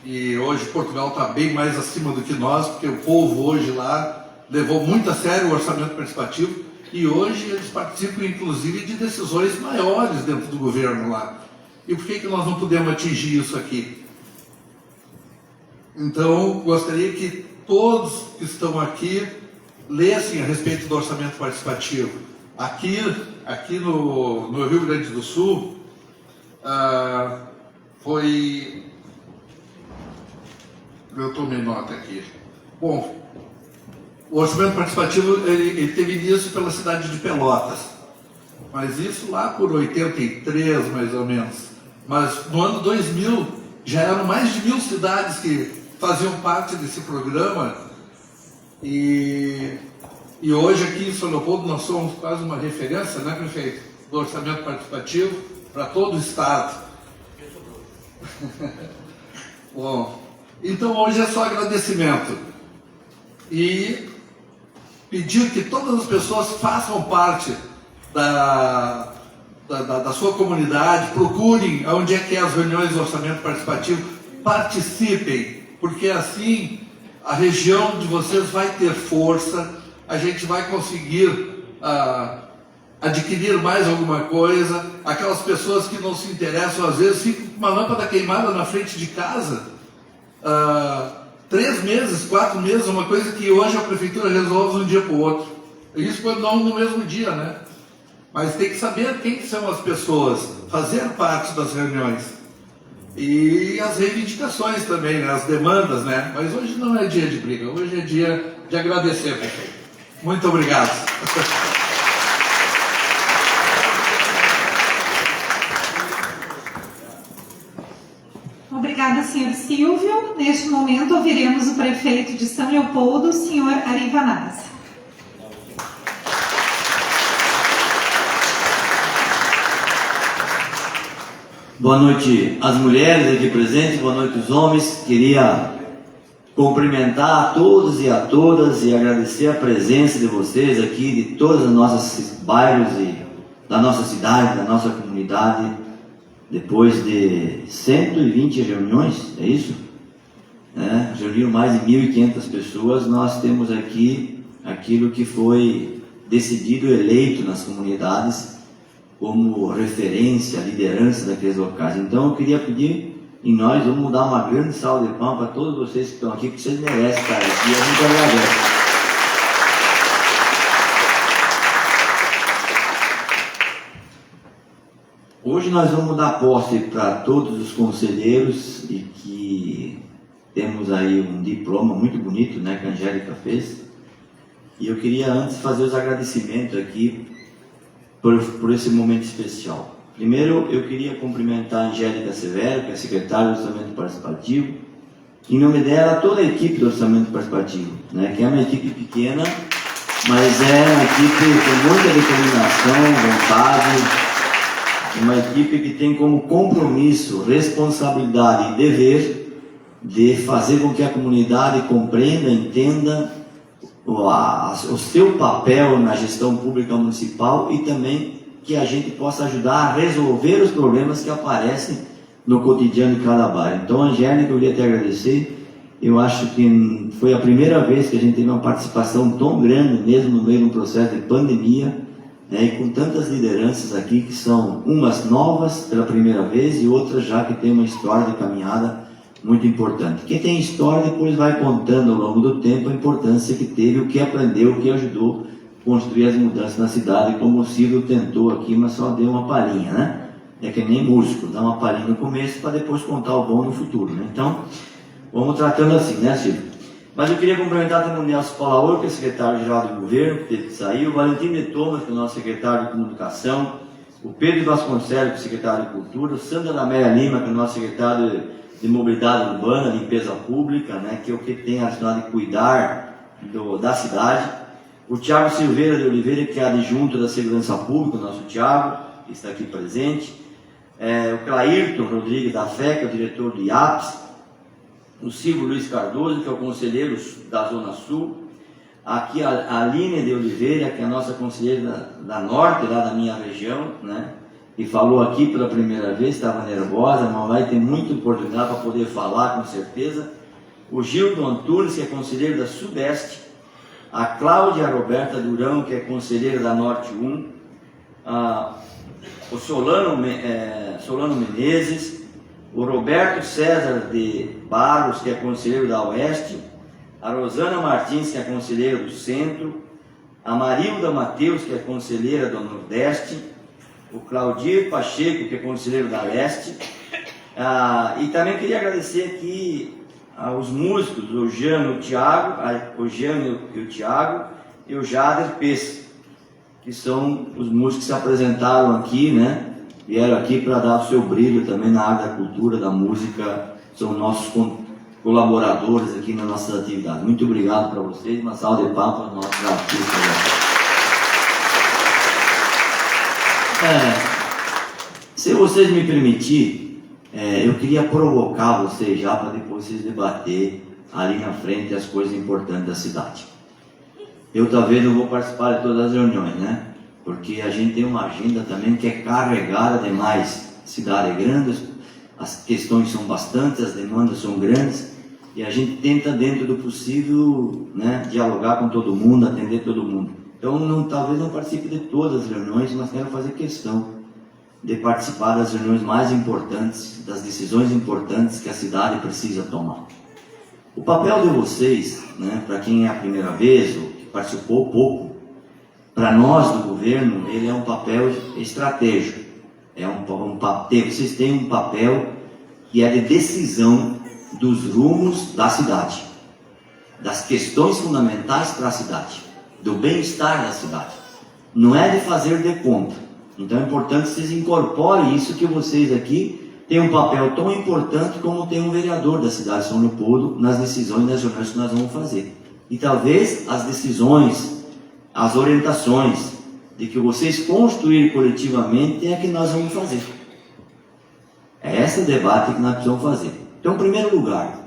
e hoje Portugal está bem mais acima do que nós, porque o povo hoje lá levou muito a sério o orçamento participativo, e hoje eles participam inclusive de decisões maiores dentro do governo lá. E por que nós não podemos atingir isso aqui? Então, gostaria que todos que estão aqui lessem a respeito do orçamento participativo. Aqui no Rio Grande do Sul, eu tomei nota aqui. Bom, o orçamento participativo ele teve início pela cidade de Pelotas, mas isso lá por 83, mais ou menos. Mas no ano 2000 já eram mais de 1000 cidades que faziam parte desse programa, e hoje aqui em São Leopoldo nós somos quase uma referência, né, prefeito, do orçamento participativo para todo o estado. Bom, então hoje é só agradecimento e pedir que todas as pessoas façam parte da sua comunidade, procurem onde é que é as reuniões do orçamento participativo, participem, porque assim a região de vocês vai ter força, a gente vai conseguir adquirir mais alguma coisa. Aquelas pessoas que não se interessam, às vezes ficam com uma lâmpada queimada na frente de casa, 3 meses, 4 meses, uma coisa que hoje a prefeitura resolve de um dia para o outro. Isso quando não no mesmo dia, né? Mas tem que saber quem que são as pessoas, fazer parte das reuniões. E as reivindicações também, né? As demandas, né? Mas hoje não é dia de briga, hoje é dia de agradecer, prefeito. Muito obrigado. Obrigada, senhor Silvio. Neste momento, ouviremos o prefeito de São Leopoldo, senhor Arivanazzi. Boa noite às mulheres aqui presentes, boa noite aos homens. Queria cumprimentar a todos e a todas e agradecer a presença de vocês aqui, de todos os nossos bairros e da nossa cidade, da nossa comunidade. Depois de 120 reuniões, é isso? Reuniram mais de 1.500 pessoas. Nós temos aqui aquilo que foi decidido e eleito nas comunidades como referência, liderança daqueles locais. Então eu queria pedir, e nós vamos dar uma grande salva de palmas para todos vocês que estão aqui, porque vocês merecem estar aqui, a gente agradece. Hoje nós vamos dar posse para todos os conselheiros, e que temos aí um diploma muito bonito, né, que a Angélica fez. E eu queria antes fazer os agradecimentos aqui por esse momento especial. Primeiro, eu queria cumprimentar a Angélica Severo, que é secretária do Orçamento Participativo. Em nome dela, toda a equipe do Orçamento Participativo, né, que é uma equipe pequena, mas é uma equipe com muita determinação, vontade, uma equipe que tem como compromisso, responsabilidade e dever de fazer com que a comunidade compreenda, entenda o seu papel na gestão pública municipal e também que a gente possa ajudar a resolver os problemas que aparecem no cotidiano de cada bairro. Então, Angélica, eu queria te agradecer. Eu acho que foi a primeira vez que a gente teve uma participação tão grande, mesmo no meio de um processo de pandemia, né, e com tantas lideranças aqui que são umas novas pela primeira vez e outras já que têm uma história de caminhada muito importante. Quem tem história depois vai contando ao longo do tempo a importância que teve, o que aprendeu, o que ajudou a construir as mudanças na cidade, como o Silvio tentou aqui, mas só deu uma palhinha, né? é que nem músico, dá uma palhinha no começo para depois contar o bom no futuro, né? Então, vamos tratando assim, né, Silvio? Mas eu queria cumprimentar também o Nelson Paulaor, que é secretário-geral do governo, que teve que sair, o Valentim de Thomas, que é o nosso secretário de comunicação, o Pedro Vasconcelos, que é secretário de cultura, o Sandra Laméia Lima, que é o nosso secretário de mobilidade urbana, limpeza pública, né, que é o que tem a responsabilidade de cuidar da cidade, o Tiago Silveira de Oliveira, que é adjunto da segurança pública, o nosso Tiago, que está aqui presente, o Clairton Rodrigues da FE, que é o diretor do IAPS, o Silvio Luiz Cardoso, que é o conselheiro da Zona Sul, aqui a Aline de Oliveira, que é a nossa conselheira da Norte, lá da minha região, né, e falou aqui pela primeira vez, estava nervosa, mas vai ter muita oportunidade para poder falar, com certeza. O Gildo Antunes, que é conselheiro da Sudeste, a Cláudia Roberta Durão, que é conselheira da Norte 1, o Solano Menezes, o Roberto César de Barros, que é conselheiro da Oeste, a Rosana Martins, que é conselheira do Centro, a Marilda Mateus, que é conselheira do Nordeste, o Claudir Pacheco, que é conselheiro da Leste, e também queria agradecer aqui aos músicos, o Jânio e o Tiago, e o Jader Pes, que são os músicos que se apresentaram aqui, né? Vieram aqui para dar o seu brilho também na área da cultura, da música, são nossos colaboradores aqui nas nossas atividades. Muito obrigado para vocês, uma salva de palmas para os nossos artistas. Se vocês me permitirem, eu queria provocar vocês já para depois vocês debater ali na frente as coisas importantes da cidade. Eu talvez não vou participar de todas as reuniões, né? Porque a gente tem uma agenda também que é carregada demais. A cidade é grande, as questões são bastantes, as demandas são grandes, e a gente tenta, dentro do possível, né, dialogar com todo mundo, atender todo mundo. Então, talvez não participe de todas as reuniões, mas quero fazer questão de participar das reuniões mais importantes, das decisões importantes que a cidade precisa tomar. O papel de vocês, né, para quem é a primeira vez, ou que participou pouco, para nós do governo, ele é um papel estratégico. Vocês têm um papel que é de decisão dos rumos da cidade, das questões fundamentais para a cidade, do bem-estar da cidade. Não é de fazer de conta. Então é importante que vocês incorporem isso, que vocês aqui têm um papel tão importante como tem um vereador da cidade de São Leopoldo nas decisões das reuniões que nós vamos fazer. E talvez as decisões, as orientações de que vocês construírem coletivamente é que nós vamos fazer. É esse o debate que nós precisamos fazer. Então, em primeiro lugar,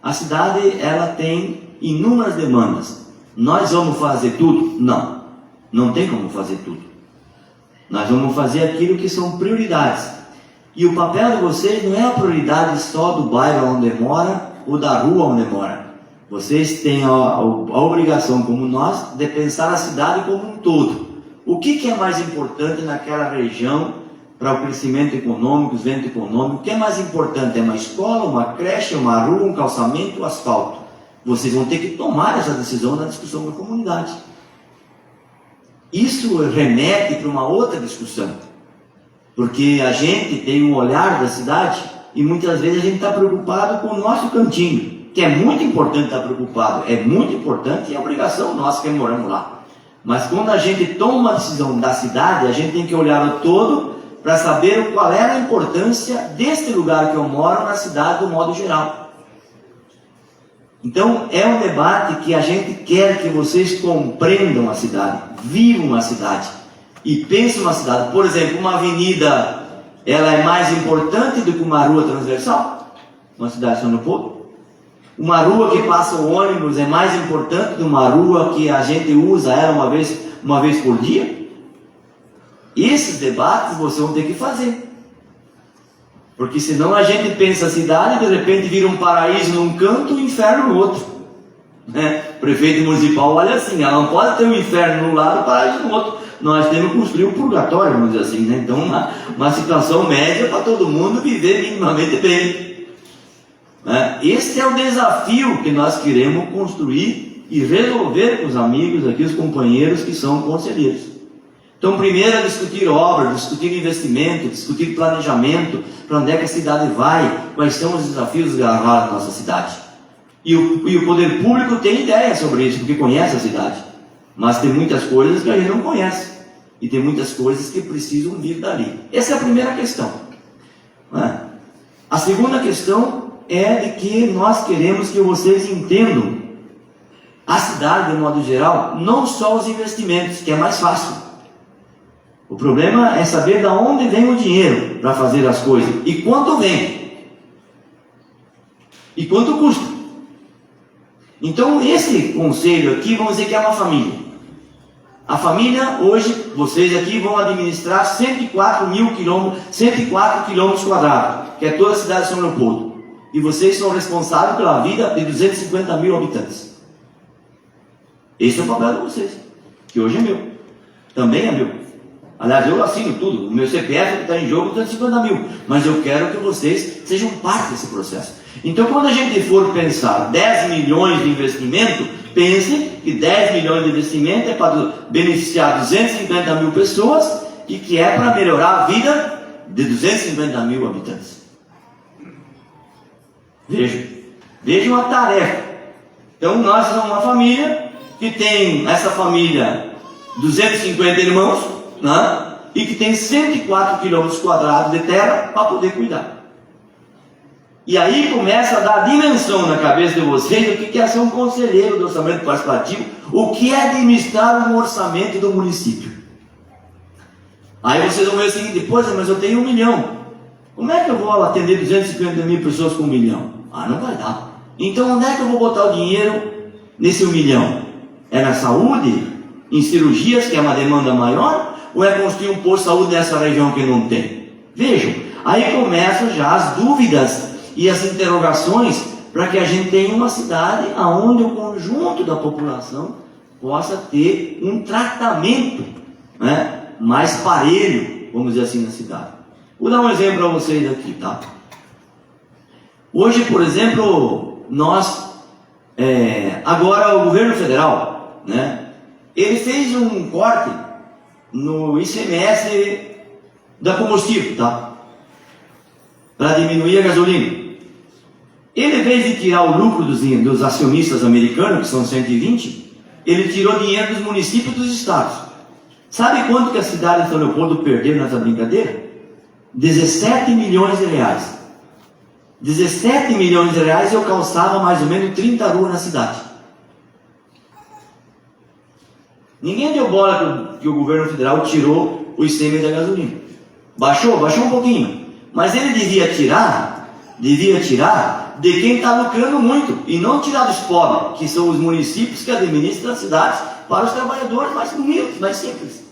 a cidade ela tem inúmeras demandas. Nós vamos fazer tudo? Não. Não tem como fazer tudo. Nós vamos fazer aquilo que são prioridades. E o papel de vocês não é a prioridade só do bairro onde mora ou da rua onde mora. Vocês têm a obrigação, como nós, de pensar a cidade como um todo. O que é mais importante naquela região para o crescimento econômico, o desenvolvimento econômico? O que é mais importante? É uma escola, uma creche, uma rua, um calçamento, um asfalto? Vocês vão ter que tomar essa decisão na discussão da comunidade. Isso remete para uma outra discussão. Porque a gente tem um olhar da cidade e muitas vezes a gente está preocupado com o nosso cantinho, que é muito importante estar preocupado, é muito importante e é obrigação nossa que moramos lá. Mas quando a gente toma uma decisão da cidade, a gente tem que olhar o todo para saber qual é a importância deste lugar que eu moro na cidade do modo geral. Então é um debate que a gente quer que vocês compreendam a cidade, vivam a cidade e pensem uma cidade. Por exemplo, uma avenida, ela é mais importante do que uma rua transversal? Uma cidade de São Leopoldo? Uma rua que passa o ônibus é mais importante do que uma rua que a gente usa ela uma vez por dia? Esses debates vocês vão ter que fazer. Porque senão a gente pensa a cidade e de repente vira um paraíso num canto e um inferno no outro. Né? O prefeito municipal olha assim, ela não pode ter um inferno num lado e um paraíso no outro. Nós temos que construir um purgatório, vamos dizer assim. Né? Então uma situação média para todo mundo viver minimamente bem. Esse é o desafio que nós queremos construir e resolver com os amigos aqui, os companheiros que são conselheiros. Então, primeiro é discutir obras, discutir investimento, discutir planejamento, para onde é que a cidade vai, quais são os desafios gravados na nossa cidade. E o poder público tem ideia sobre isso, porque conhece a cidade. Mas tem muitas coisas que a gente não conhece. E tem muitas coisas que precisam vir dali. Essa é a primeira questão. A segunda questão é de que nós queremos que vocês entendam a cidade, de modo geral, não só os investimentos, que é mais fácil. O problema é saber de onde vem o dinheiro para fazer as coisas. E quanto vem. E quanto custa. Então, esse conselho aqui, vamos dizer que é uma família. A família, hoje, vocês aqui vão administrar 104 quilômetros quadrados, que é toda a cidade de São Leopoldo. E vocês são responsáveis pela vida de 250 mil habitantes. Esse é o papel de vocês, que hoje é meu. Também é meu. Aliás, eu assino tudo. O meu CPF está em jogo 250 mil. Mas eu quero que vocês sejam parte desse processo. Então, quando a gente for pensar 10 milhões de investimento, pense que 10 milhões de investimento é para beneficiar 250 mil pessoas e que é para melhorar a vida de 250 mil habitantes. Vejam a tarefa. Então, nós somos uma família que tem, essa família, 250 irmãos, né? E que tem 104 quilômetros quadrados de terra para poder cuidar. E aí começa a dar dimensão na cabeça de vocês do que é ser um conselheiro do orçamento participativo, o que é administrar um orçamento do município. Aí vocês vão ver o seguinte: pois, mas eu tenho 1 milhão. Como é que eu vou atender 250 mil pessoas com 1 milhão? Não vai dar. Então onde é que eu vou botar o dinheiro nesse 1 milhão? É na saúde? Em cirurgias, que é uma demanda maior? Ou é construir um posto de saúde nessa região que não tem? Vejam, aí começam já as dúvidas e as interrogações para que a gente tenha uma cidade onde o conjunto da população possa ter um tratamento, né, mais parelho, vamos dizer assim, na cidade. Vou dar um exemplo para vocês aqui, tá? Hoje, por exemplo, agora o governo federal, né, ele fez um corte no ICMS da combustível, tá? Para diminuir a gasolina. Ele, em vez de tirar o lucro dos acionistas americanos, que são 120, ele tirou dinheiro dos municípios e dos estados. Sabe quanto que a cidade de São Leopoldo perdeu nessa brincadeira? 17 milhões de reais. 17 milhões de reais eu calçava mais ou menos 30 ruas na cidade. Ninguém deu bola que o governo federal tirou o ICMS da gasolina. Baixou um pouquinho. Mas ele devia tirar de quem está lucrando muito, e não tirar dos pobres, que são os municípios que administram as cidades, para os trabalhadores mais humildes, mais simples.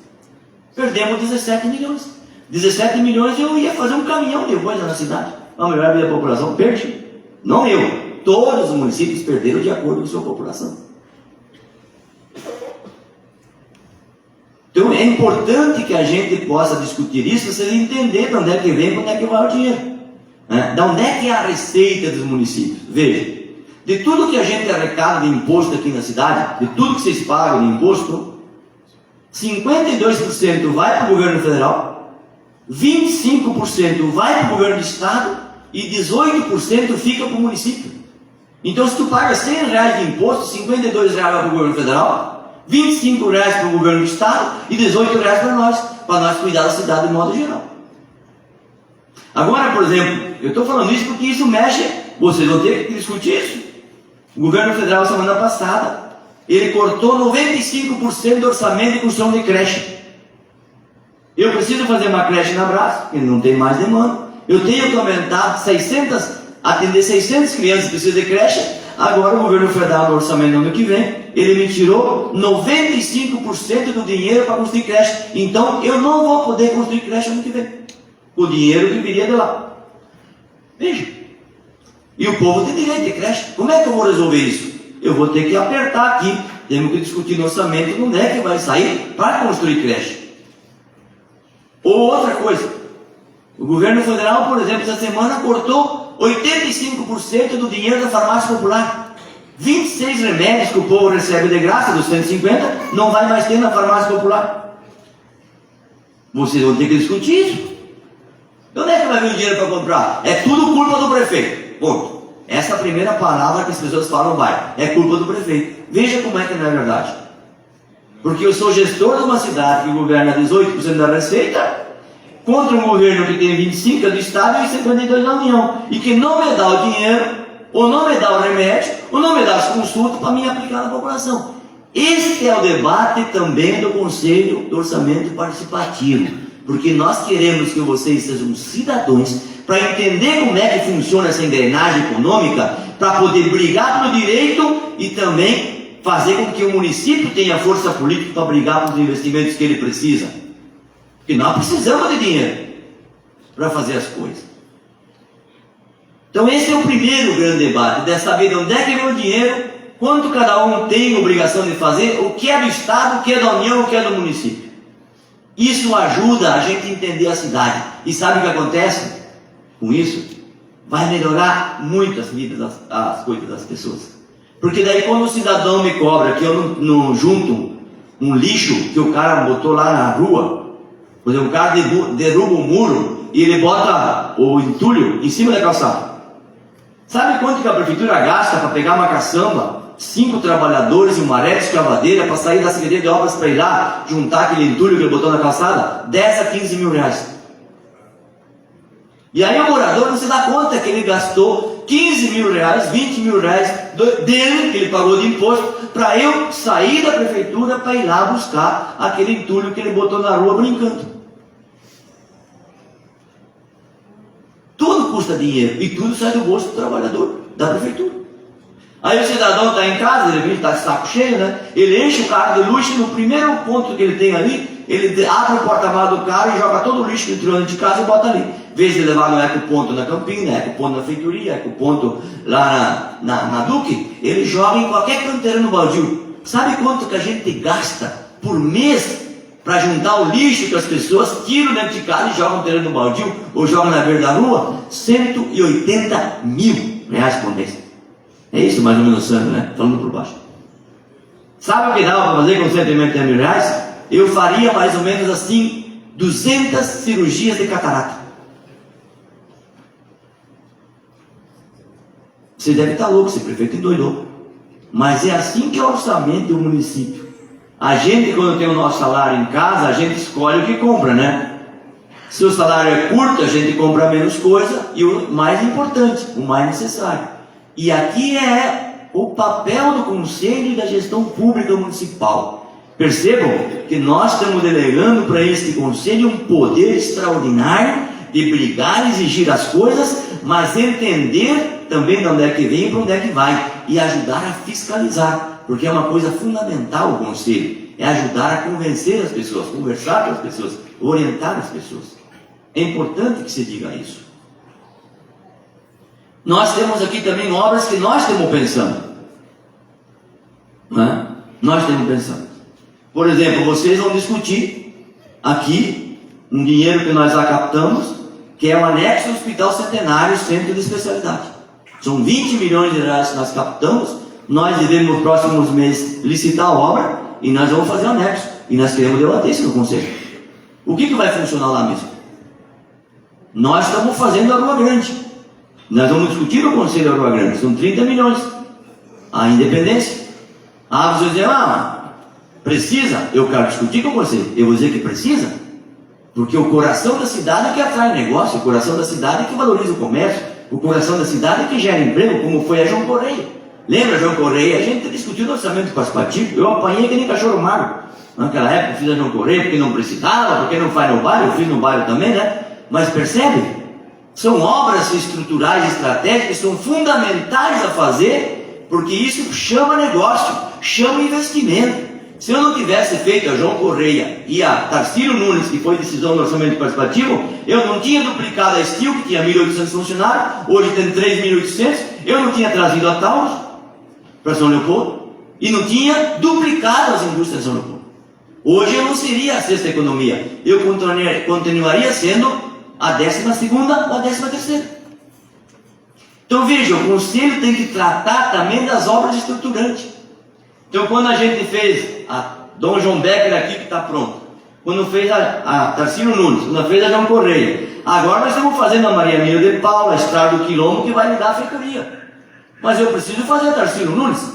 Perdemos 17 milhões. 17 milhões eu ia fazer um caminhão de coisa na cidade, para melhorar a vida da população. Perdi. Não eu. Todos os municípios perderam de acordo com a sua população. Então é importante que a gente possa discutir isso, para vocês entenderem de onde é que vem e onde é que vai o dinheiro. De onde é que é a receita dos municípios? Veja, de tudo que a gente arrecada de imposto aqui na cidade, de tudo que vocês pagam de imposto, 52% vai para o governo federal, 25% vai para o governo do estado e 18% fica para o município. Então, se tu paga R$100 de imposto, 52 reais vai para o governo federal, 25 reais para o governo do estado e 18 reais para nós cuidar da cidade de modo geral. Agora, por exemplo, eu estou falando isso porque isso mexe, vocês vão ter que discutir isso. O governo federal, semana passada, ele cortou 95% do orçamento de construção de creche. Eu preciso fazer uma creche na Brás, porque não tem mais demanda. Eu tenho que aumentar atender 600 crianças que precisam de creche. Agora o governo federal, no orçamento do ano que vem, ele me tirou 95% do dinheiro para construir creche. Então eu não vou poder construir creche ano que vem. O dinheiro que viria de lá. Veja. E o povo tem direito de creche. Como é que eu vou resolver isso? Eu vou ter que apertar aqui. Temos que discutir no orçamento onde é que vai sair para construir creche. Ou outra coisa. O governo federal, por exemplo, essa semana cortou 85% do dinheiro da farmácia popular. 26 remédios que o povo recebe de graça dos 150 não vai mais ter na farmácia popular. Vocês vão ter que discutir isso. De onde é que vai vir o dinheiro para comprar? É tudo culpa do prefeito. Ponto. Essa é a primeira palavra que as pessoas falam, vai. É culpa do prefeito. Veja como é que não é verdade. Porque eu sou gestor de uma cidade que governa 18% da receita, contra um governo que tem 25% do Estado e 52% da União, e que não me dá o dinheiro, ou não me dá o remédio, ou não me dá as consultas para me aplicar na população. Este é o debate também do Conselho de Orçamento Participativo, porque nós queremos que vocês sejam cidadãos para entender como é que funciona essa engrenagem econômica, para poder brigar pelo direito e também fazer com que o município tenha força política para brigar pelos investimentos que ele precisa. Porque nós precisamos de dinheiro para fazer as coisas. Então esse é o primeiro grande debate, de saber de onde é que vem o dinheiro, quanto cada um tem obrigação de fazer, o que é do Estado, o que é da União, o que é do município. Isso ajuda a gente a entender a cidade. E sabe o que acontece com isso? Vai melhorar muito as vidas, as coisas das pessoas. Porque daí quando o cidadão me cobra que eu não junto um lixo que o cara botou lá na rua, por exemplo, o cara derruba um muro e ele bota o entulho em cima da calçada. Sabe quanto que a prefeitura gasta para pegar uma caçamba, 5 trabalhadores e uma ré de escavadeira para sair da Secretaria de Obras para ir lá juntar aquele entulho que ele botou na calçada? 10 a 15 mil reais. E aí o morador não se dá conta que ele gastou 15 mil reais, 20 mil reais dele, que ele pagou de imposto, para eu sair da prefeitura para ir lá buscar aquele entulho que ele botou na rua brincando. Tudo custa dinheiro e tudo sai do bolso do trabalhador, da prefeitura. Aí o cidadão está em casa, ele está de saco cheio, né? Ele enche o carro de luxo e no primeiro ponto que ele tem ali, ele abre o porta-malas do carro e joga todo o lixo que entrou dentro de casa e bota ali. Em vez de levar no ecoponto na Campina, ecoponto na feitoria, ecoponto lá na Duque, ele joga em qualquer canteira no baldio. Sabe quanto que a gente gasta por mês para juntar o lixo que as pessoas tiram dentro de casa e jogam no terreno no baldio ou jogam na beira da rua? 180 mil reais por mês. É isso mais ou menos, Sandro, né? Falando por baixo. Sabe o que dava para fazer com 180 mil reais? Eu faria mais ou menos assim 200 cirurgias de catarata. Você deve estar louco, esse prefeito endoidou. Mas é assim que é o orçamento do município. A gente, quando tem o nosso salário em casa, a gente escolhe o que compra, né? Se o salário é curto, a gente compra menos coisa e o mais importante, o mais necessário. E aqui é o papel do Conselho e da Gestão Pública Municipal. Percebam que nós estamos delegando para este Conselho um poder extraordinário de brigar, exigir as coisas, mas entender também de onde é que vem e para onde é que vai, e ajudar a fiscalizar, porque é uma coisa fundamental o Conselho, é ajudar a convencer as pessoas, conversar com as pessoas, orientar as pessoas. É importante que se diga isso. Nós temos aqui também obras que nós estamos pensando, né? Nós estamos pensando. Por exemplo, vocês vão discutir aqui um dinheiro que nós já captamos, que é o anexo do Hospital Centenário, Centro de Especialidade. São 20 milhões de reais que nós captamos. Nós devemos nos próximos meses licitar a obra e nós vamos fazer o anexo. E nós queremos debater isso no Conselho. O que vai funcionar lá mesmo? Nós estamos fazendo a Rua Grande. Nós vamos discutir no Conselho da Rua Grande. São 30 milhões. A independência. Ah, vocês dizem, precisa? Eu quero discutir com você. Eu vou dizer que precisa. Porque o coração da cidade é que atrai negócio. O coração da cidade é que valoriza o comércio. O coração da cidade é que gera emprego, como foi a João Correia. Lembra, João Correia? A gente discutiu no orçamento participativo. Eu apanhei que nem cachorro magro. Naquela época eu fiz a João Correia porque não precisava, porque não faz no bairro. Eu fiz no bairro também, né? Mas percebe? São obras estruturais estratégicas que são fundamentais a fazer, porque isso chama negócio, chama investimento. Se eu não tivesse feito a João Correia e a Tarcílio Nunes, que foi decisão do orçamento participativo, eu não tinha duplicado a Steel, que tinha 1.800 funcionários, hoje tem 3.800, eu não tinha trazido a Taurus para São Leopoldo, e não tinha duplicado as indústrias de São Leopoldo. Hoje eu não seria a sexta economia, eu continuaria sendo a 12ª ou a 13ª. Então vejam, o Conselho tem que tratar também das obras estruturantes. Então quando a gente fez a Dom João Becker aqui, que está pronto, quando fez a Tarcísio Nunes, quando fez a João Correia. Agora nós estamos fazendo a Maria Mira de Paula, a Estrada do Quilombo, que vai me dar a feitoria. Mas eu preciso fazer a Tarcísio Nunes,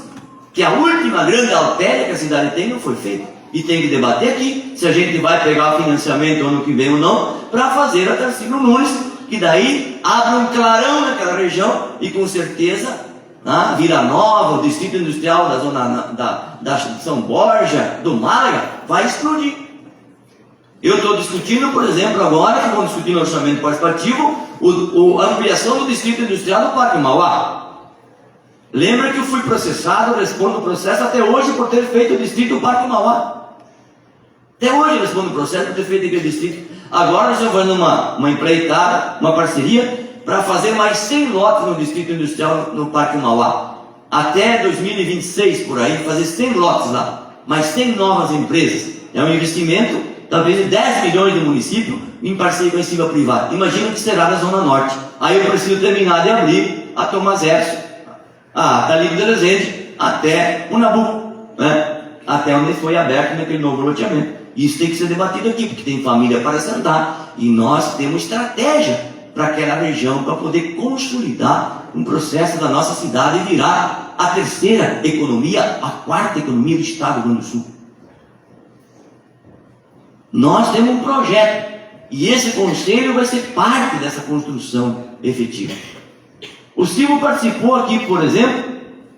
que a última grande altéria que a cidade tem não foi feita. E tem que debater aqui se a gente vai pegar financiamento ano que vem ou não, para fazer a Tarcísio Nunes, que daí abre um clarão naquela região e com certeza Vila Nova, o distrito industrial da zona da São Borja, do Málaga, vai explodir. Eu estou discutindo, por exemplo, agora que vamos discutir no orçamento participativo, a ampliação do distrito industrial do Parque Mauá. Lembra que eu fui processado, respondo o processo até hoje por ter feito o distrito do Parque Mauá. Até hoje eu respondo o processo por ter feito aquele distrito. Agora nós estamos fazendo uma empreitada, uma parceria, para fazer mais 100 lotes no distrito industrial no Parque Mauá. Até 2026, por aí, fazer 100 lotes lá. Mais 100 novas empresas. É um investimento, talvez de 10 milhões do município, em parceria com a iniciativa privada. Imagina o que será na Zona Norte. Aí eu preciso terminar de abrir a Tomás Edson, a Talib de Rezende, até o Nabuco, né? Até onde foi aberto naquele novo loteamento. Isso tem que ser debatido aqui, porque tem família para sentar, e nós temos estratégia para aquela região, para poder consolidar um processo da nossa cidade e virar a terceira economia, a quarta economia do estado do Rio Grande do Sul. Nós temos um projeto, e esse conselho vai ser parte dessa construção efetiva. O Silvio participou aqui, por exemplo,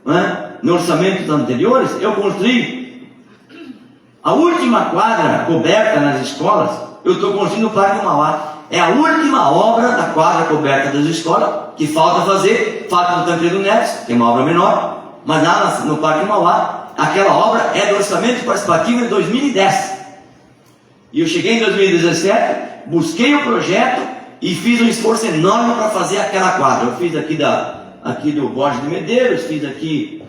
né, no orçamentos anteriores, eu construí a última quadra coberta nas escolas, eu estou construindo o Parque Mauá. É a última obra da quadra coberta das escolas, que falta fazer, falta no Tancredo Neves, que é uma obra menor, mas lá no Parque Mauá, aquela obra é do orçamento participativo de 2010. E eu cheguei em 2017, busquei o projeto e fiz um esforço enorme para fazer aquela quadra. Eu fiz aqui do Borges de Medeiros, fiz aqui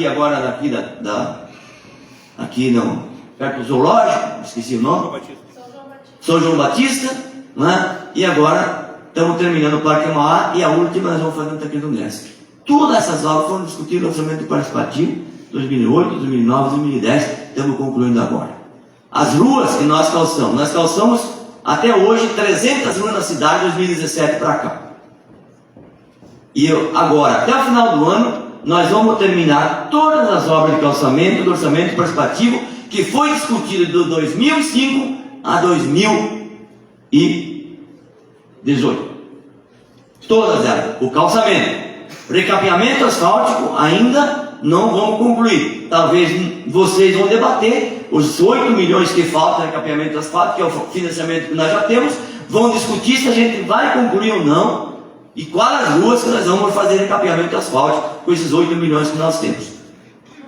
agora aqui perto do zoológico, esqueci o nome, São João Batista, né? E agora estamos terminando o Parque Mauá e a última nós vamos fazer no Tancredo Neves. Todas essas obras foram discutidas no orçamento participativo 2008, 2009, 2010, estamos concluindo agora. As ruas que nós calçamos até hoje 300 ruas na cidade, 2017 para cá. E agora, até o final do ano, nós vamos terminar todas as obras de calçamento do orçamento participativo que foi discutido de 2005 a 2018. Todas elas. O calçamento. Recapeamento asfáltico ainda não vamos concluir. Talvez vocês vão debater os 8 milhões que faltam de recapeamento asfáltico, que é o financiamento que nós já temos, vão discutir se a gente vai concluir ou não e quais as ruas que nós vamos fazer recapeamento asfáltico com esses 8 milhões que nós temos,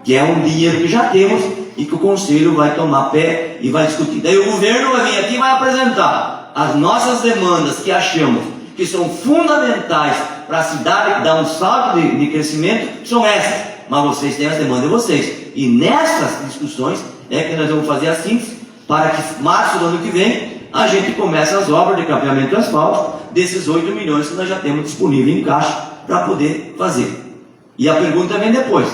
que é um dinheiro que já temos e que o Conselho vai tomar pé e vai discutir. Daí o governo vai vir aqui e vai apresentar as nossas demandas que achamos que são fundamentais para a cidade dar um salto de crescimento, são essas. Mas vocês têm as demandas de vocês. E nessas discussões é que nós vamos fazer a síntese para que março do ano que vem a gente comece as obras de capeamento asfáltico desses 8 milhões que nós já temos disponível em caixa para poder fazer. E a pergunta vem depois.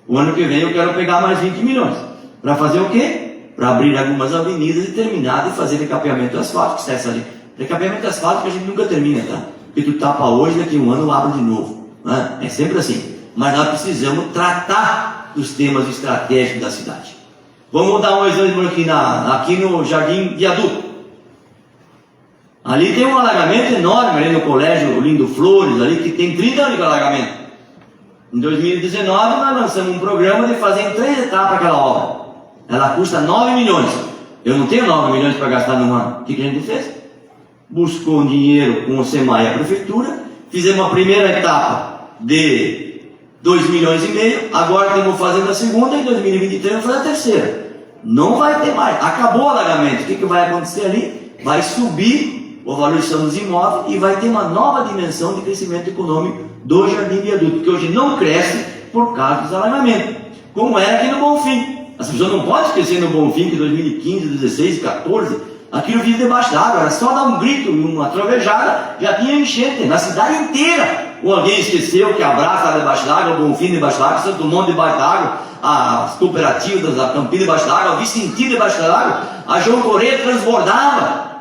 O ano que vem eu quero pegar mais 20 milhões. Para fazer o quê? Para abrir algumas avenidas e terminar de fazer recapeamento asfáltico. Recapeamento asfáltico a gente nunca termina, tá? Porque tu tapa hoje, daqui a um ano abre de novo, né? É sempre assim. Mas nós precisamos tratar dos temas estratégicos da cidade. Vamos dar um exemplo aqui no Jardim Viaduto. Ali tem um alagamento enorme, ali no Colégio Lindo Flores, ali que tem 30 anos de alagamento. Em 2019 nós lançamos um programa de fazer em 3 etapas aquela obra. Ela custa 9 milhões. Eu não tenho 9 milhões para gastar no ano. O que a gente fez? Buscou um dinheiro com o SEMAI e a Prefeitura, fizemos a primeira etapa de 2 milhões e meio, agora estamos fazendo a segunda, e em 2023 vamos fazer a terceira. Não vai ter mais, acabou o alagamento. O que vai acontecer ali? Vai subir a valorização dos imóveis e vai ter uma nova dimensão de crescimento econômico do Jardim Viaduto, que hoje não cresce por causa dos alagamentos, como era aqui no Bonfim. As pessoas não podem esquecer no Bonfim que 2015, 16, 14, aquilo vinha debaixo d'água, era só dar um grito e uma trovejada, já tinha enchente na cidade inteira. Ou alguém esqueceu que a Brás estava debaixo d'água, o Bonfim debaixo d'água, Santo Dumont debaixo d'água, as cooperativas, a Campina debaixo d'água, o Vicentinho debaixo d'água. a João Correia transbordava.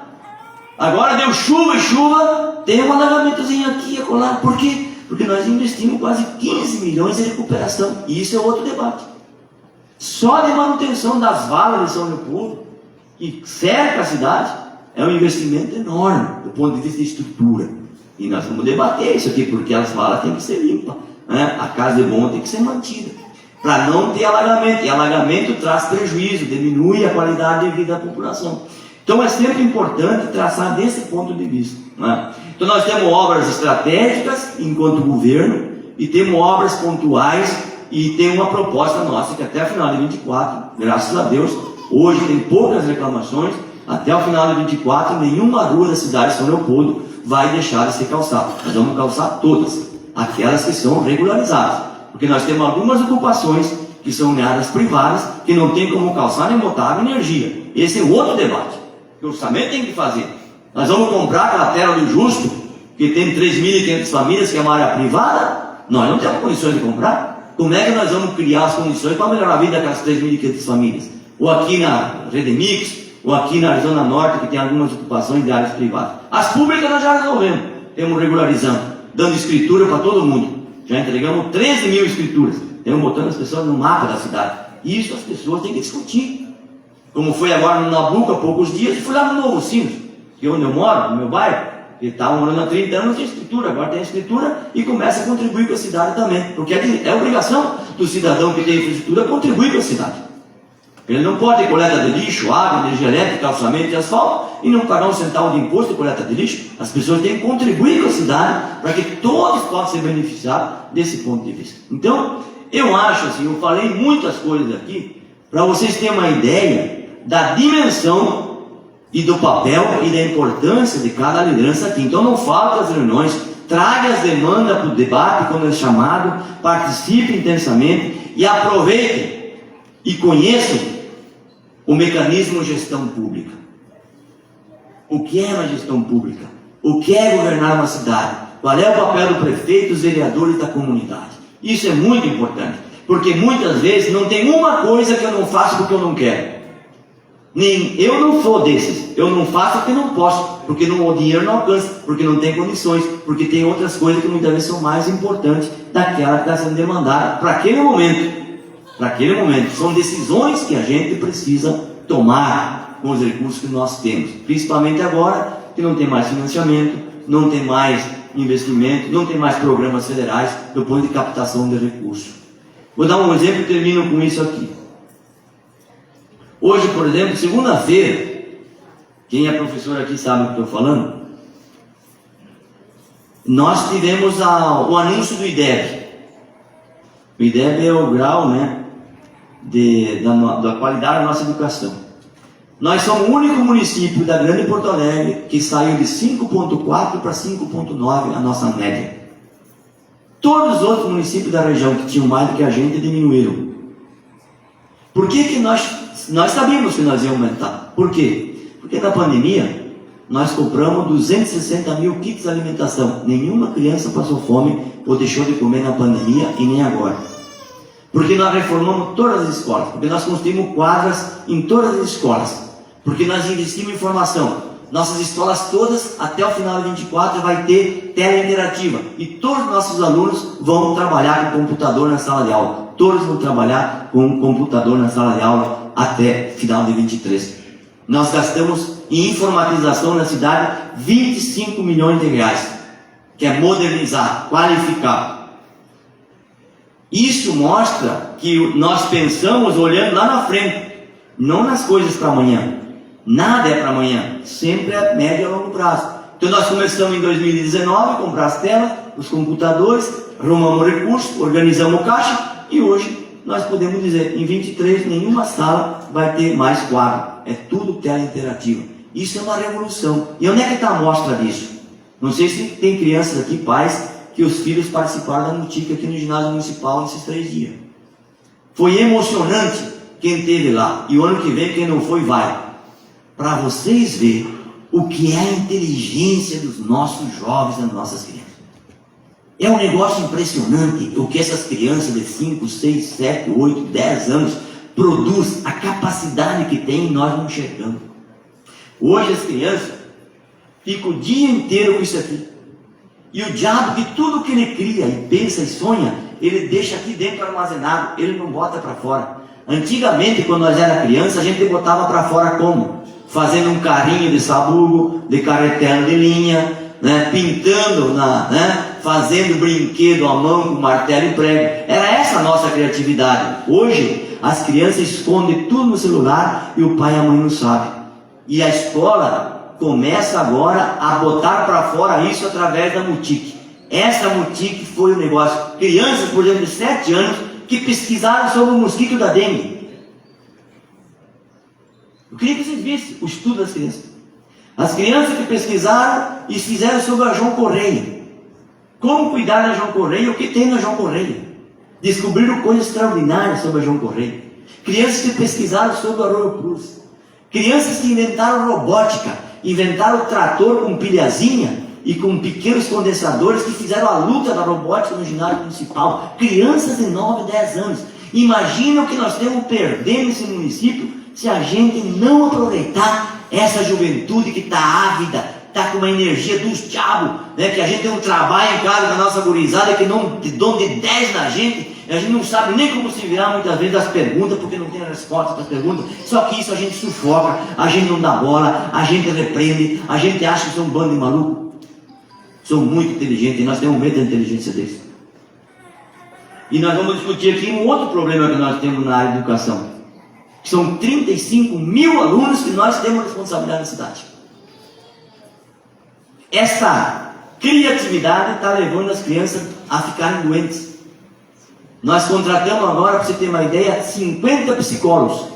Agora deu chuva e chuva, tem um alagamentozinho aqui e acolá. Por quê? Porque nós investimos quase 15 milhões em recuperação. E isso é outro debate. Só de manutenção das valas de São Leopoldo, que cerca a cidade, é um investimento enorme do ponto de vista de estrutura. E nós vamos debater isso aqui, porque as valas têm que ser limpas, né? A casa de bom tem que ser mantida, para não ter alagamento. E alagamento traz prejuízo, diminui a qualidade de vida da população. Então é sempre importante traçar desse ponto de vista, né? Então nós temos obras estratégicas enquanto governo, e temos obras pontuais, e tem uma proposta nossa que até o final de 24, graças a Deus, hoje tem poucas reclamações, até o final de 24 nenhuma rua da cidade de São Leopoldo vai deixar de ser calçada. Nós vamos calçar todas, aquelas que são regularizadas, porque nós temos algumas ocupações que são em áreas privadas, que não tem como calçar nem botar energia. Esse é outro debate, que o orçamento tem que fazer. Nós vamos comprar aquela terra do Justo, que tem 3.500 famílias, que é uma área privada, nós não temos condições de comprar. Como é que nós vamos criar as condições para melhorar a vida daquelas 3.500 famílias? Ou aqui na Redemix, ou aqui na Zona Norte, que tem algumas ocupações de áreas privadas. As públicas nós já resolvemos, temos regularizando, dando escritura para todo mundo. Já entregamos 13 mil escrituras, temos botando as pessoas no mapa da cidade. Isso as pessoas têm que discutir. Como foi agora no Nabuco há poucos dias, e fui lá no Novo Sinos, que é onde eu moro, no meu bairro, que estava morando há 30 anos, não tinha escritura, agora tem escritura e começa a contribuir com a cidade também, porque é obrigação do cidadão que tem infraestrutura contribuir com a cidade. Ele não pode ter coleta de lixo, água, energia elétrica, calçamento e asfalto e não pagar um centavo de imposto de coleta de lixo. As pessoas têm que contribuir com a cidade para que todos possam ser beneficiados desse ponto de vista. Então, eu acho assim, eu falei muitas coisas aqui para vocês terem uma ideia da dimensão e do papel e da importância de cada liderança aqui. Então não falte as reuniões, traga as demandas para o debate quando é chamado, participe intensamente e aproveitem e conheçam o mecanismo de gestão pública. O que é uma gestão pública? O que é governar uma cidade? Qual é o papel do prefeito, dos vereadores e da comunidade? Isso é muito importante, porque muitas vezes não tem uma coisa que eu não faço porque eu não quero. Nem eu não sou desses, eu não faço porque não posso, porque o dinheiro não alcança, porque não tem condições, porque tem outras coisas que muitas vezes são mais importantes daquela que está sendo demandada para aquele momento. Para aquele momento, são decisões que a gente precisa tomar com os recursos que nós temos, principalmente agora que não tem mais financiamento, não tem mais investimento, não tem mais programas federais do ponto de captação de recursos. Vou dar um exemplo e termino com isso aqui. Hoje, por exemplo, segunda-feira, quem é professor aqui sabe o que estou falando, nós tivemos o anúncio do IDEB. O IDEB é o grau, né, da qualidade da nossa educação. Nós somos o único município da Grande Porto Alegre que saiu de 5,4 para 5,9 a nossa média. Todos os outros municípios da região que tinham mais do que a gente diminuíram. Por que nós sabíamos que nós íamos aumentar? Por quê? Porque na pandemia nós compramos 260 mil kits de alimentação. Nenhuma criança passou fome ou deixou de comer na pandemia e nem agora. Porque nós reformamos todas as escolas, porque nós construímos quadras em todas as escolas, porque nós investimos em formação. Nossas escolas todas, até o final de 24, vai ter tela interativa. E todos os nossos alunos vão trabalhar com computador na sala de aula. Todos vão trabalhar com computador na sala de aula até final de 23. Nós gastamos em informatização na cidade 25 milhões de reais, que é modernizar, qualificar. Isso mostra que nós pensamos olhando lá na frente, não nas coisas para amanhã. Nada é para amanhã, sempre é médio e longo prazo. Então nós começamos em 2019 a comprar as telas, os computadores, arrumamos recursos, organizamos o caixa e hoje nós podemos dizer, em 23 nenhuma sala vai ter mais quadro, é tudo tela interativa. Isso é uma revolução. E onde é que está a amostra disso? Não sei se tem crianças aqui, pais, que os filhos participaram da Mutica aqui no ginásio municipal nesses 3 dias. Foi emocionante quem esteve lá, e o ano que vem quem não foi vai. Para vocês verem o que é a inteligência dos nossos jovens, das nossas crianças. É um negócio impressionante o que essas crianças de 5, 6, 7, 8, 10 anos produz, a capacidade que tem, nós não enxergamos. Hoje as crianças ficam o dia inteiro com isso aqui. E o diabo, que tudo que ele cria e pensa e sonha, ele deixa aqui dentro armazenado, ele não bota para fora. Antigamente, quando nós era criança, a gente botava para fora como? Fazendo um carrinho de sabugo, de carretel de linha, né? Pintando, fazendo brinquedo à mão com martelo e prego. Era essa a nossa criatividade. Hoje, as crianças escondem tudo no celular e o pai e a mãe não sabem. E a escola começa agora a botar para fora isso através da Mutic. Essa Mutic foi o negócio. Crianças, por exemplo, de 7 anos, que pesquisaram sobre o mosquito da dengue. Eu queria que vocês vissem o estudo das crianças. As crianças que pesquisaram e fizeram sobre a João Correia. Como cuidar da João Correia, o que tem na João Correia. Descobriram coisas extraordinárias sobre a João Correia. Crianças que pesquisaram sobre o Arroio Cruz. Crianças que inventaram robótica, inventaram o trator com pilhazinha e com pequenos condensadores, que fizeram a luta da robótica no ginásio municipal. Crianças de 9, 10 anos. Imagina o que nós temos perdendo esse município se a gente não aproveitar essa juventude que está ávida, está com uma energia dos diabos, né? Que a gente tem um trabalho em casa da nossa gurizada que não dão de 10 na gente, e a gente não sabe nem como se virar muitas vezes das perguntas, porque não tem a resposta para as perguntas. Só que isso a gente sufoca, a gente não dá bola, a gente repreende, a gente acha que são um bando de maluco. São muito inteligentes e nós temos medo da inteligência deles. E nós vamos discutir aqui um outro problema que nós temos na área de educação. São 35 mil alunos que nós temos responsabilidade na cidade. Essa criatividade está levando as crianças a ficarem doentes. Nós contratamos agora, para você ter uma ideia, 50 psicólogos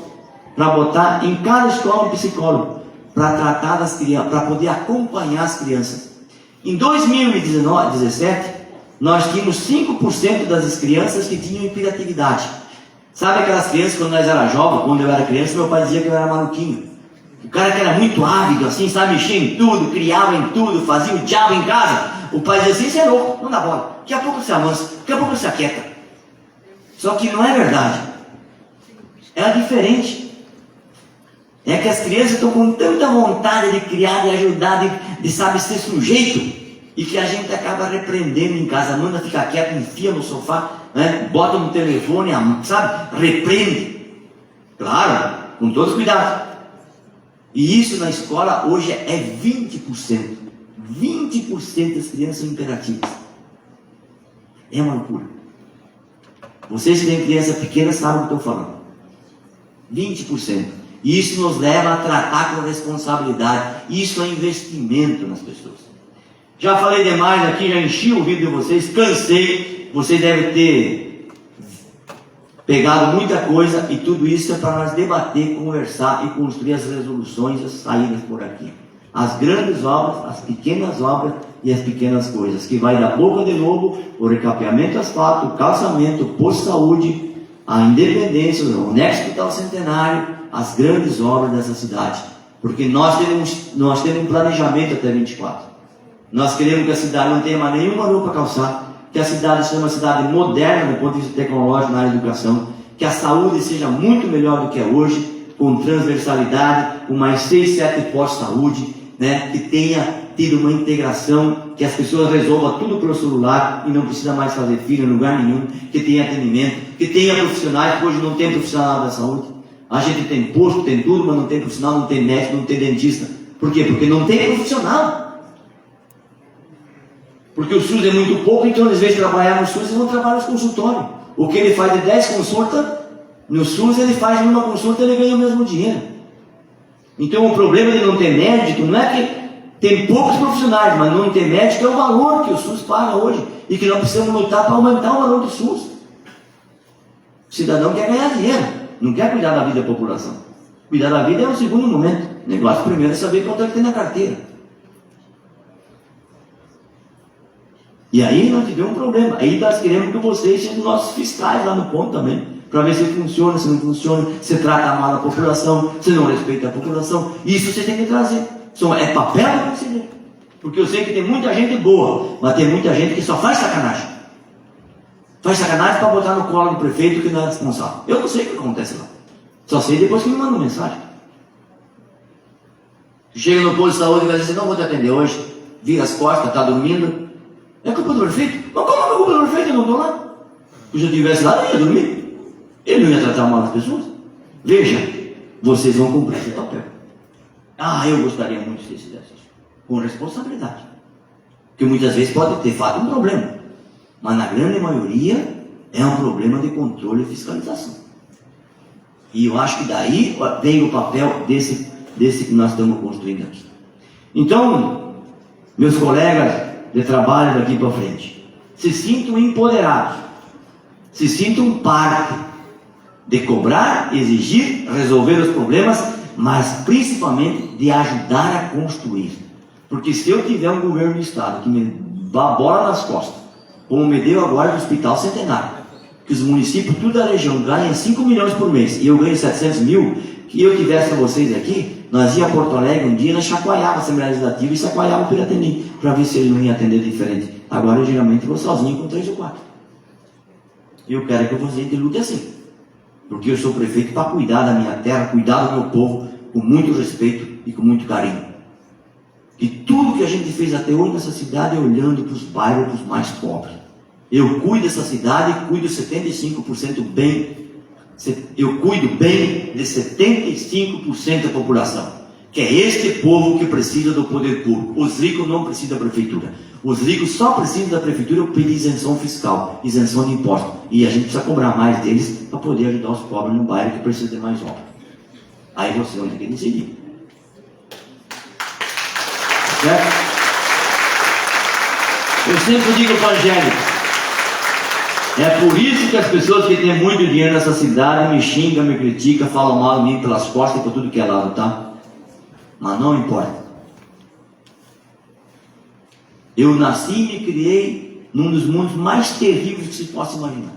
para botar em cada escola um psicólogo para tratar das crianças, para poder acompanhar as crianças. Em 2017, nós tínhamos 5% das crianças que tinham hiperatividade. Sabe aquelas crianças, quando nós era jovem, quando eu era criança, meu pai dizia que eu era maluquinho. O cara que era muito ávido, assim, sabe, mexia em tudo, criava em tudo, fazia o diabo em casa. O pai dizia assim, você é louco, não dá bola. Daqui a pouco você avança, daqui a pouco você aquieta. Só que não é verdade. É diferente. É que as crianças estão com tanta vontade de criar, de ajudar, de sabe, ser sujeito, e que a gente acaba repreendendo em casa, manda ficar quieto, enfia no sofá, né? Bota no telefone, sabe, repreende. Claro, com todos os cuidados. E isso na escola hoje é 20%. 20% das crianças são imperativas. É uma loucura. Vocês que têm criança pequena sabem o que eu estou falando. 20%. E isso nos leva a tratar com responsabilidade. Isso é investimento nas pessoas. Já falei demais aqui, já enchi o ouvido de vocês, cansei. Vocês devem ter pegado muita coisa, e tudo isso é para nós debater, conversar e construir as resoluções, as saídas por aqui. As grandes obras, as pequenas obras e as pequenas coisas, que vai da boca de lobo, o recapeamento asfalto, o calçamento, o posto de saúde, a independência, o anexo hospital centenário, as grandes obras dessa cidade. Porque nós temos um planejamento até 24. Nós queremos que a cidade não tenha mais nenhuma rua para calçar, que a cidade seja uma cidade moderna do ponto de vista tecnológico na área de educação, que a saúde seja muito melhor do que é hoje, com transversalidade, com mais 6, 7 postos de saúde, né? Que tenha tido uma integração, que as pessoas resolvam tudo pelo celular e não precisa mais fazer fila em lugar nenhum, que tenha atendimento, que tenha profissionais, porque hoje não tem profissional da saúde. A gente tem posto, tem tudo, mas não tem profissional, não tem médico, não tem dentista. Por quê? Porque não tem profissional. Porque o SUS é muito pouco, então eles, em vez de trabalhar no SUS, eles vão trabalhar nos consultórios. O que ele faz de 10 consultas, no SUS ele faz numa consulta e ele ganha o mesmo dinheiro. Então o problema de não ter médico não é que tem poucos profissionais, mas não ter médico é o valor que o SUS paga hoje, e que nós precisamos lutar para aumentar o valor do SUS. O cidadão quer ganhar dinheiro, não quer cuidar da vida da população. Cuidar da vida é o segundo momento. O negócio primeiro é saber quanto é que tem na carteira. E aí nós tivemos um problema. Aí nós queremos que vocês sejam nossos fiscais lá no ponto também, para ver se funciona, se não funciona, se trata mal a população, se não respeita a população. Isso você tem que trazer. É papel do conselheiro. Porque eu sei que tem muita gente boa, mas tem muita gente que só faz sacanagem. Faz sacanagem para botar no colo do prefeito que não é responsável. Eu não sei o que acontece lá. Só sei depois que me mandam mensagem. Chega no posto de saúde e vai dizer, não vou te atender hoje. Vira as costas, está dormindo. É culpa do prefeito? Mas como é culpa do prefeito? Eu não estou lá. Se eu estivesse lá, eu ia dormir. Ele não ia tratar mal as pessoas. Veja, vocês vão cumprir esse papel. Eu gostaria muito de ter esse exercício. Com responsabilidade. Porque muitas vezes pode ter fato um problema. Mas na grande maioria é um problema de controle e fiscalização. E eu acho que daí vem o papel desse que nós estamos construindo aqui. Então, meus colegas de trabalho daqui para frente, se sintam empoderados, se sintam parte de cobrar, exigir, resolver os problemas, mas principalmente de ajudar a construir. Porque se eu tiver um governo do Estado que me dá a bola nas costas, como me deu agora no Hospital Centenário, que os municípios, tudo da região, ganham 5 milhões por mês, e eu ganho 700 mil, que eu tivesse com vocês aqui, nós ia a Porto Alegre um dia, nós chacoalhava a Assembleia Legislativa e chacoalhava o Piratininho, para ver se ele não ia atender diferente. Agora eu geralmente vou sozinho com 3 ou 4. Eu quero que vocês lutem assim, porque eu sou prefeito para cuidar da minha terra, cuidar do meu povo, com muito respeito e com muito carinho. E tudo que a gente fez até hoje nessa cidade é olhando para os bairros, para os mais pobres. Eu cuido dessa cidade, cuido 75% bem. Eu cuido bem de 75% da população, que é este povo que precisa do poder público. Os ricos não precisam da prefeitura. Os ricos só precisam da prefeitura para pedir isenção fiscal, isenção de impostos. E a gente precisa cobrar mais deles para poder ajudar os pobres no bairro que precisa de mais obra. Aí você vai ter que decidir. Certo? Eu sempre digo para a Angélica, é por isso que as pessoas que têm muito dinheiro nessa cidade me xingam, me criticam, falam mal de mim pelas costas e por tudo que é lado, tá? Mas não importa. Eu nasci e me criei num dos mundos mais terríveis que se possa imaginar.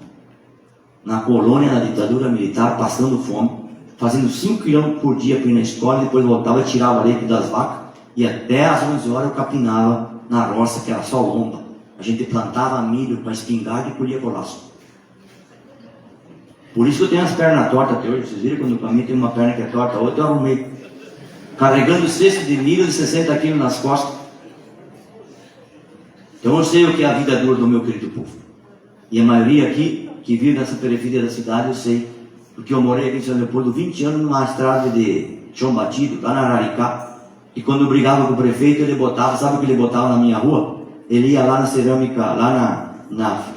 Na colônia, na ditadura militar, passando fome, fazendo 5 km por dia para ir na escola, depois voltava e tirava leite das vacas, e até às 11 horas eu capinava na roça, que era só lomba. A gente plantava milho para espingarda e colhia golaço. Por isso que eu tenho as pernas tortas até hoje. Vocês viram quando para mim tem uma perna que é torta, a outra eu arrumei. Carregando cesto de milho de 60 quilos nas costas. Então eu sei o que é a vida dura do meu querido povo. E a maioria aqui, que vive nessa periferia da cidade, eu sei. Porque eu morei aqui em São Leopoldo 20 anos numa estrada de chão batido, lá na Araricá. E quando eu brigava com o prefeito, ele botava, sabe o que ele botava na minha rua? Ele ia lá na cerâmica, lá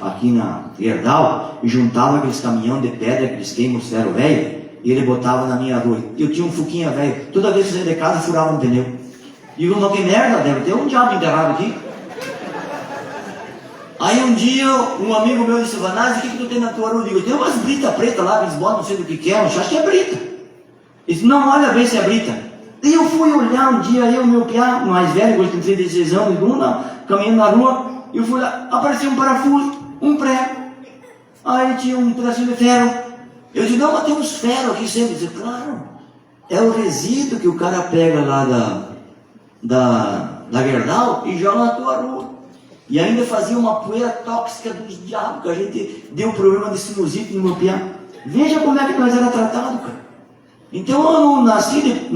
aqui na Gerdau, e juntava aqueles caminhões de pedra, aqueles queimos-ferro velho, e ele botava na minha rua. Eu tinha um fuquinha velho, toda vez que eu saía de casa, furava um pneu. E eu não, que merda, deve ter um diabo enterrado aqui. Aí um dia, um amigo meu disse, Vanazzi, o que tu tem na tua rua? Eu digo, tem umas britas pretas lá, eles botam, não sei do que é, acho que é brita. Ele disse, não, olha bem se é brita. E eu fui olhar um dia, eu, meu piá, mais velho, hoje tem 36 anos, caminhando na rua, e eu fui lá, apareceu um parafuso, um prego. Aí tinha um pedacinho de ferro. Eu disse, não, mas tem uns ferros aqui sempre. Ele disse, claro, é o resíduo que o cara pega lá da Gerdau e joga na tua rua. E ainda fazia uma poeira tóxica dos diabos, que a gente deu problema de sinusite no meu piá. Veja como é que nós era tratado, cara. Então eu não nasci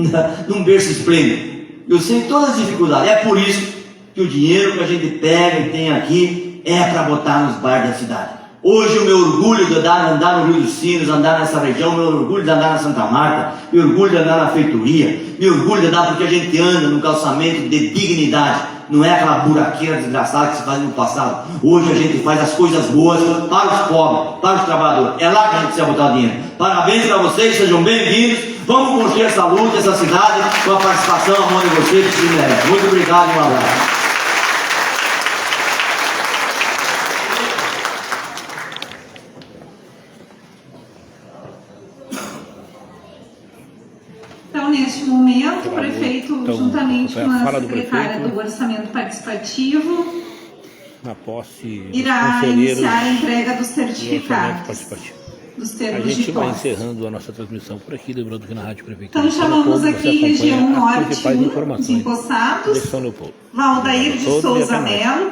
num berço esplêndido. Eu sei todas as dificuldades. É por isso que o dinheiro que a gente pega e tem aqui é para botar nos bairros da cidade. Hoje o meu orgulho de andar no Rio dos Sinos, andar nessa região, meu orgulho de andar na Santa Marta, meu orgulho de andar na feitoria, meu orgulho de andar porque a gente anda no calçamento de dignidade. Não é aquela buraqueira desgraçada que se fazia no passado. Hoje a gente faz as coisas boas para os pobres, para os trabalhadores. É lá que a gente precisa botar o dinheiro. Parabéns para vocês, sejam bem-vindos. Vamos construir essa luta, essa cidade, com a participação, a mão de vocês que se merecem. Muito obrigado e um abraço. Então, neste momento, o prefeito, juntamente com a secretária do Orçamento Participativo, na posse irá iniciar a entrega dos certificados, dos a termos de gente vai posse. encerrando a nossa transmissão por aqui, lembrando que na Rádio Prefeitura Então, chamamos aqui região norte 1, os empossados, São Leopoldo. Valdair de Todo Souza dia à noite. Melo,